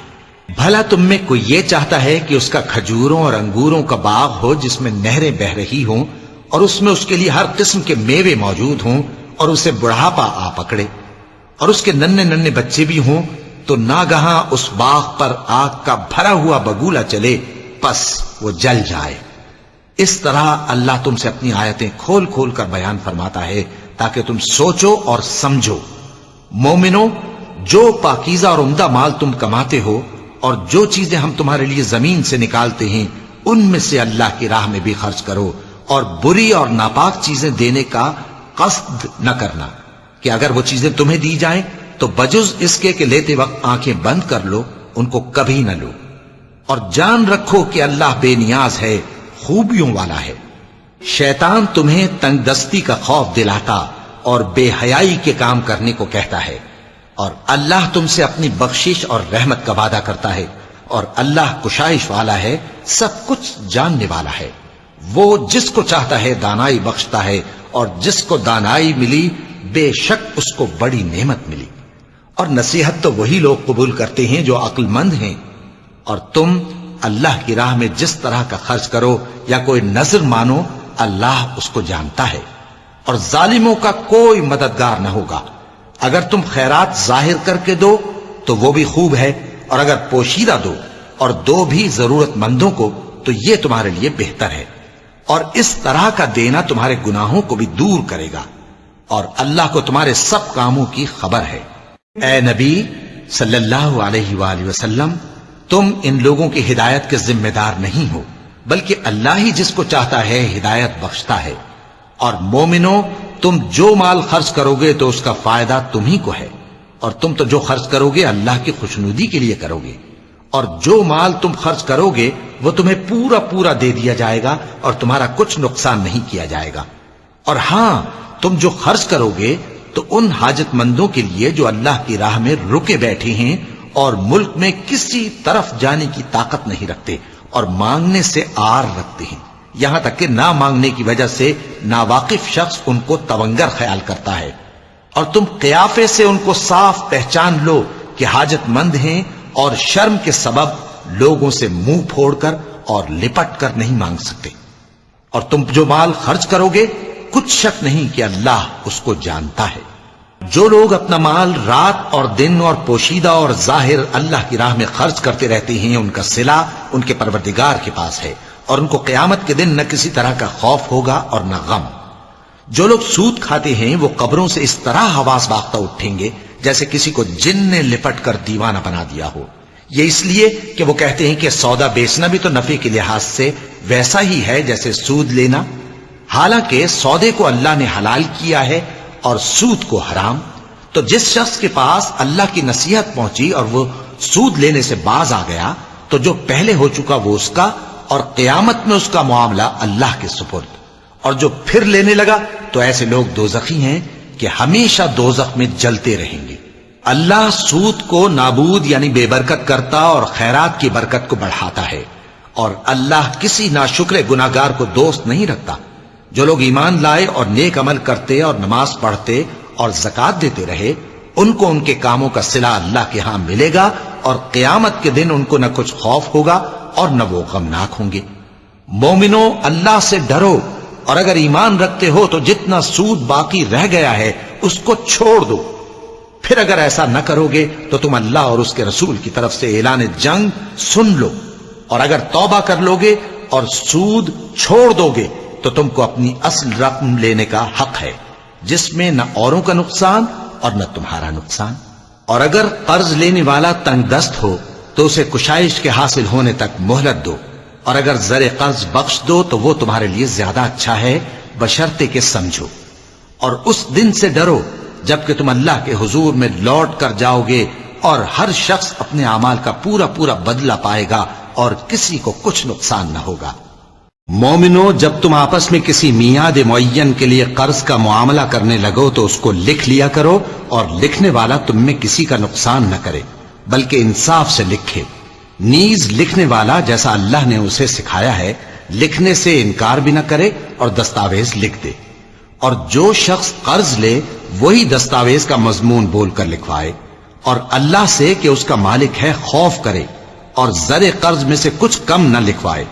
بھلا تم میں کوئی یہ چاہتا ہے کہ اس کا کھجوروں اور انگوروں کا باغ ہو جس میں نہریں بہہ رہی ہوں اور اس میں اس کے لیے ہر قسم کے میوے موجود ہوں، اور اسے بڑھاپا آ پکڑے اور اس کے ننھے ننھے بچے بھی ہوں، تو ناگہاں اس باغ پر آگ کا بھرا ہوا بگولا چلے، پس وہ جل جائے۔ اس طرح اللہ تم سے اپنی آیتیں کھول کھول کر بیان فرماتا ہے تاکہ تم سوچو اور سمجھو۔ مومنوں، جو پاکیزہ اور عمدہ مال تم کماتے ہو اور جو چیزیں ہم تمہارے لیے زمین سے نکالتے ہیں ان میں سے اللہ کی راہ میں بھی خرچ کرو، اور بری اور ناپاک چیزیں دینے کا قصد نہ کرنا کہ اگر وہ چیزیں تمہیں دی جائیں تو بجز اس کے کہ لیتے وقت آنکھیں بند کر لو، ان کو کبھی نہ لو، اور جان رکھو کہ اللہ بے نیاز ہے، خوبیوں والا ہے۔ شیطان تمہیں تنگ دستی کا خوف دلاتا اور بے حیائی کے کام کرنے کو کہتا ہے، اور اللہ تم سے اپنی بخشش اور رحمت کا وعدہ کرتا ہے، اور اللہ کشائش والا ہے، سب کچھ جاننے والا ہے۔ وہ جس کو چاہتا ہے دانائی بخشتا ہے، اور جس کو دانائی ملی بے شک اس کو بڑی نعمت ملی۔ اور نصیحت تو وہی لوگ قبول کرتے ہیں جو عقل مند ہیں، اور تم اللہ کی راہ میں جس طرح کا خرچ کرو یا کوئی نذر مانو، اللہ اس کو جانتا ہے، اور ظالموں کا کوئی مددگار نہ ہوگا۔ اگر تم خیرات ظاہر کر کے دو تو وہ بھی خوب ہے، اور اگر پوشیدہ دو اور دو بھی ضرورت مندوں کو تو یہ تمہارے لیے بہتر ہے، اور اس طرح کا دینا تمہارے گناہوں کو بھی دور کرے گا، اور اللہ کو تمہارے سب کاموں کی خبر ہے۔ اے نبی صلی اللہ علیہ وآلہ وسلم، تم ان لوگوں کی ہدایت کے ذمہ دار نہیں ہو، بلکہ اللہ ہی جس کو چاہتا ہے ہدایت بخشتا ہے۔ اور مومنو، تم جو مال خرچ کرو گے تو اس کا فائدہ تمہیں کو ہے، اور تم تو جو خرچ کرو گے اللہ کی خوشنودی کے لیے کرو گے، اور جو مال تم خرچ کرو گے وہ تمہیں پورا پورا دے دیا جائے گا، اور تمہارا کچھ نقصان نہیں کیا جائے گا۔ اور ہاں، تم جو خرچ کرو گے تو ان حاجت مندوں کے لیے جو اللہ کی راہ میں رکے بیٹھے ہیں اور ملک میں کسی طرف جانے کی طاقت نہیں رکھتے اور مانگنے سے آر رکھتے ہیں، یہاں تک کہ نہ مانگنے کی وجہ سے ناواقف شخص ان کو تونگر خیال کرتا ہے، اور تم قیافے سے ان کو صاف پہچان لو کہ حاجت مند ہیں، اور شرم کے سبب لوگوں سے منہ پھوڑ کر اور لپٹ کر نہیں مانگ سکتے۔ اور تم جو مال خرچ کرو گے کچھ شک نہیں کہ اللہ اس کو جانتا ہے۔ جو لوگ اپنا مال رات اور دن اور پوشیدہ اور ظاہر اللہ کی راہ میں خرچ کرتے رہتے ہیں، ان کا صلہ ان کے پروردگار کے پاس ہے، اور ان کو قیامت کے دن نہ کسی طرح کا خوف ہوگا اور نہ غم۔ جو لوگ سود کھاتے ہیں وہ قبروں سے اس طرح حواس باختہ اٹھیں گے جیسے کسی کو جن نے لپٹ کر دیوانہ بنا دیا ہو، یہ اس لیے کہ وہ کہتے ہیں کہ سودا بیچنا بھی تو نفع کے لحاظ سے ویسا ہی ہے جیسے سود لینا، حالانکہ سودے کو اللہ نے حلال کیا ہے اور سود کو حرام۔ تو جس شخص کے پاس اللہ کی نصیحت پہنچی اور وہ سود لینے سے باز آ گیا تو جو پہلے ہو چکا وہ اس کا، اور قیامت میں اس کا معاملہ اللہ کے سپرد۔ اور جو پھر لینے لگا تو ایسے لوگ دوزخی ہیں کہ ہمیشہ دوزخ میں جلتے رہیں گے۔ اللہ سود کو نابود یعنی بے برکت کرتا اور خیرات کی برکت کو بڑھاتا ہے، اور اللہ کسی ناشکر گناہگار کو دوست نہیں رکھتا۔ جو لوگ ایمان لائے اور نیک عمل کرتے اور نماز پڑھتے اور زکوٰۃ دیتے رہے، ان کو ان کے کاموں کا صلہ اللہ کے ہاں ملے گا، اور قیامت کے دن ان کو نہ کچھ خوف ہوگا اور نہ وہ غمناک ہوں گے۔ مومنو، اللہ سے ڈرو، اور اگر ایمان رکھتے ہو تو جتنا سود باقی رہ گیا ہے اس کو چھوڑ دو۔ پھر اگر ایسا نہ کرو گے تو تم اللہ اور اس کے رسول کی طرف سے اعلان جنگ سن لو، اور اگر توبہ کر لو گے اور سود چھوڑ دو گے تو تم کو اپنی اصل رقم لینے کا حق ہے، جس میں نہ اوروں کا نقصان اور نہ تمہارا نقصان۔ اور اگر قرض لینے والا تنگ دست ہو تو اسے کشائش کے حاصل ہونے تک مہلت دو، اور اگر زر قرض بخش دو تو وہ تمہارے لیے زیادہ اچھا ہے، بشرطے کہ سمجھو۔ اور اس دن سے ڈرو جبکہ تم اللہ کے حضور میں لوٹ کر جاؤ گے، اور ہر شخص اپنے اعمال کا پورا پورا بدلہ پائے گا، اور کسی کو کچھ نقصان نہ ہوگا۔ مومنو، جب تم آپس میں کسی میعاد معین کے لیے قرض کا معاملہ کرنے لگو تو اس کو لکھ لیا کرو، اور لکھنے والا تم میں کسی کا نقصان نہ کرے بلکہ انصاف سے لکھے۔ نیز لکھنے والا جیسا اللہ نے اسے سکھایا ہے لکھنے سے انکار بھی نہ کرے اور دستاویز لکھ دے۔ اور جو شخص قرض لے وہی دستاویز کا مضمون بول کر لکھوائے، اور اللہ سے کہ اس کا مالک ہے خوف کرے، اور زر قرض میں سے کچھ کم نہ لکھوائے۔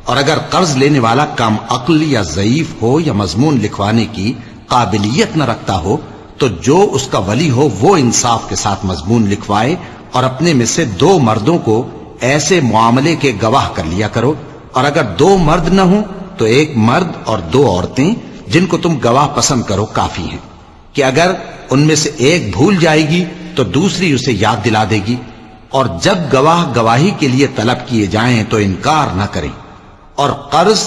اور اگر قرض لینے والا کم عقل یا ضعیف ہو یا مضمون لکھوانے کی قابلیت نہ رکھتا ہو تو جو اس کا ولی ہو وہ انصاف کے ساتھ مضمون لکھوائے، اور اپنے میں سے 2 مردوں کو ایسے معاملے کے گواہ کر لیا کرو، اور اگر 2 مرد نہ ہوں تو 1 مرد اور 2 عورتیں جن کو تم گواہ پسند کرو کافی ہیں، کہ اگر ان میں سے ایک بھول جائے گی تو دوسری اسے یاد دلا دے گی، اور جب گواہ گواہی کے لیے طلب کیے جائیں تو انکار نہ کریں، اور قرض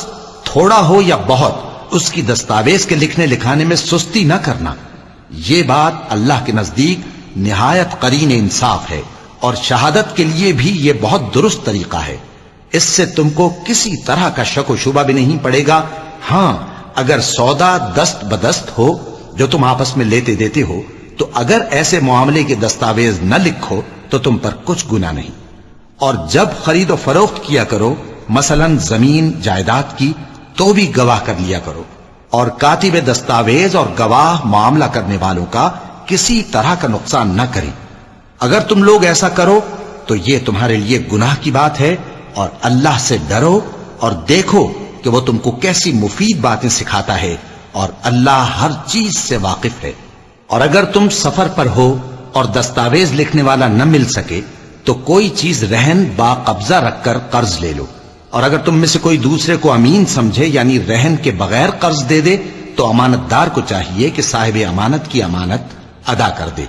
تھوڑا ہو یا بہت اس کی دستاویز کے لکھنے لکھانے میں سستی نہ کرنا. یہ بات اللہ کے نزدیک نہایت قرین انصاف ہے اور شہادت کے لیے بھی یہ بہت درست طریقہ ہے. اس سے تم کو کسی طرح کا شک و شبہ بھی نہیں پڑے گا. ہاں اگر سودا دست بدست ہو جو تم آپس میں لیتے دیتے ہو تو اگر ایسے معاملے کے دستاویز نہ لکھو تو تم پر کچھ گناہ نہیں. اور جب خرید و فروخت کیا کرو مثلا زمین جائیداد کی تو بھی گواہ کر لیا کرو. اور کاتب دستاویز اور گواہ معاملہ کرنے والوں کا کسی طرح کا نقصان نہ کریں. اگر تم لوگ ایسا کرو تو یہ تمہارے لیے گناہ کی بات ہے. اور اللہ سے ڈرو اور دیکھو کہ وہ تم کو کیسی مفید باتیں سکھاتا ہے اور اللہ ہر چیز سے واقف ہے. اور اگر تم سفر پر ہو اور دستاویز لکھنے والا نہ مل سکے تو کوئی چیز رہن با قبضہ رکھ کر قرض لے لو. اور اگر تم میں سے کوئی دوسرے کو امین سمجھے یعنی رہن کے بغیر قرض دے دے تو امانت دار کو چاہیے کہ صاحب امانت کی امانت ادا کر دے.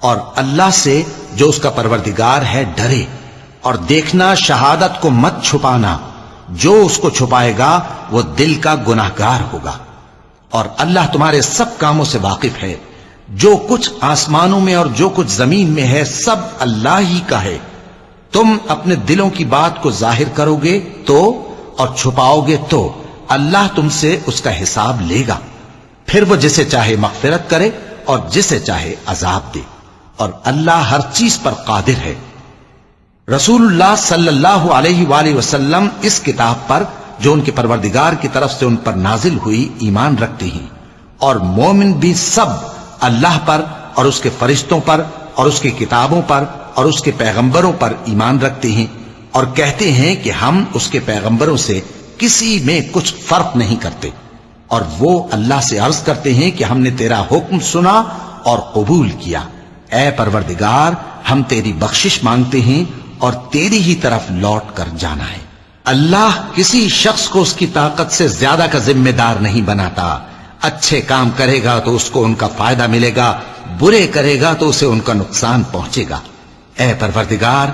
اور اللہ سے جو اس کا پروردگار ہے ڈرے. اور دیکھنا شہادت کو مت چھپانا، جو اس کو چھپائے گا وہ دل کا گناہگار ہوگا. اور اللہ تمہارے سب کاموں سے واقف ہے. جو کچھ آسمانوں میں اور جو کچھ زمین میں ہے سب اللہ ہی کا ہے. تم اپنے دلوں کی بات کو ظاہر کرو گے تو اور چھپاؤ گے تو اللہ تم سے اس کا حساب لے گا. پھر وہ جسے چاہے مغفرت کرے اور جسے چاہے عذاب دے. اور اللہ ہر چیز پر قادر ہے. رسول اللہ صلی اللہ علیہ وآلہ وسلم اس کتاب پر جو ان کے پروردگار کی طرف سے ان پر نازل ہوئی ایمان رکھتے ہیں. اور مومن بھی سب اللہ پر اور اس کے فرشتوں پر اور اس کی کتابوں پر اور اس کے پیغمبروں پر ایمان رکھتے ہیں اور کہتے ہیں کہ ہم اس کے پیغمبروں سے کسی میں کچھ فرق نہیں کرتے. اور وہ اللہ سے عرض کرتے ہیں کہ ہم نے تیرا حکم سنا اور قبول کیا. اے پروردگار ہم تیری بخشش مانگتے ہیں اور تیری ہی طرف لوٹ کر جانا ہے. اللہ کسی شخص کو اس کی طاقت سے زیادہ کا ذمہ دار نہیں بناتا. اچھے کام کرے گا تو اس کو ان کا فائدہ ملے گا، برے کرے گا تو اسے ان کا نقصان پہنچے گا. اے پروردگار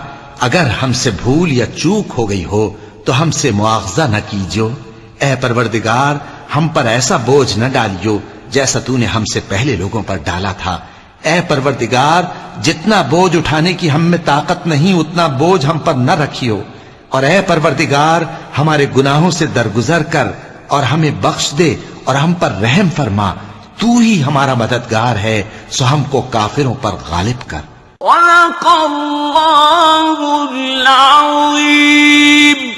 اگر ہم سے بھول یا چوک ہو گئی ہو تو ہم سے مواخذہ نہ کیجو. اے پروردگار ہم پر ایسا بوجھ نہ ڈالیو جیسا تو نے ہم سے پہلے لوگوں پر ڈالا تھا. اے پروردگار جتنا بوجھ اٹھانے کی ہم میں طاقت نہیں اتنا بوجھ ہم پر نہ رکھیو. اور اے پروردگار ہمارے گناہوں سے درگزر کر اور ہمیں بخش دے اور ہم پر رحم فرما. تو ہی ہمارا مددگار ہے سو ہم کو کافروں پر غالب کر. وَلَقَ اللَّهُ الْعَظِيمُ.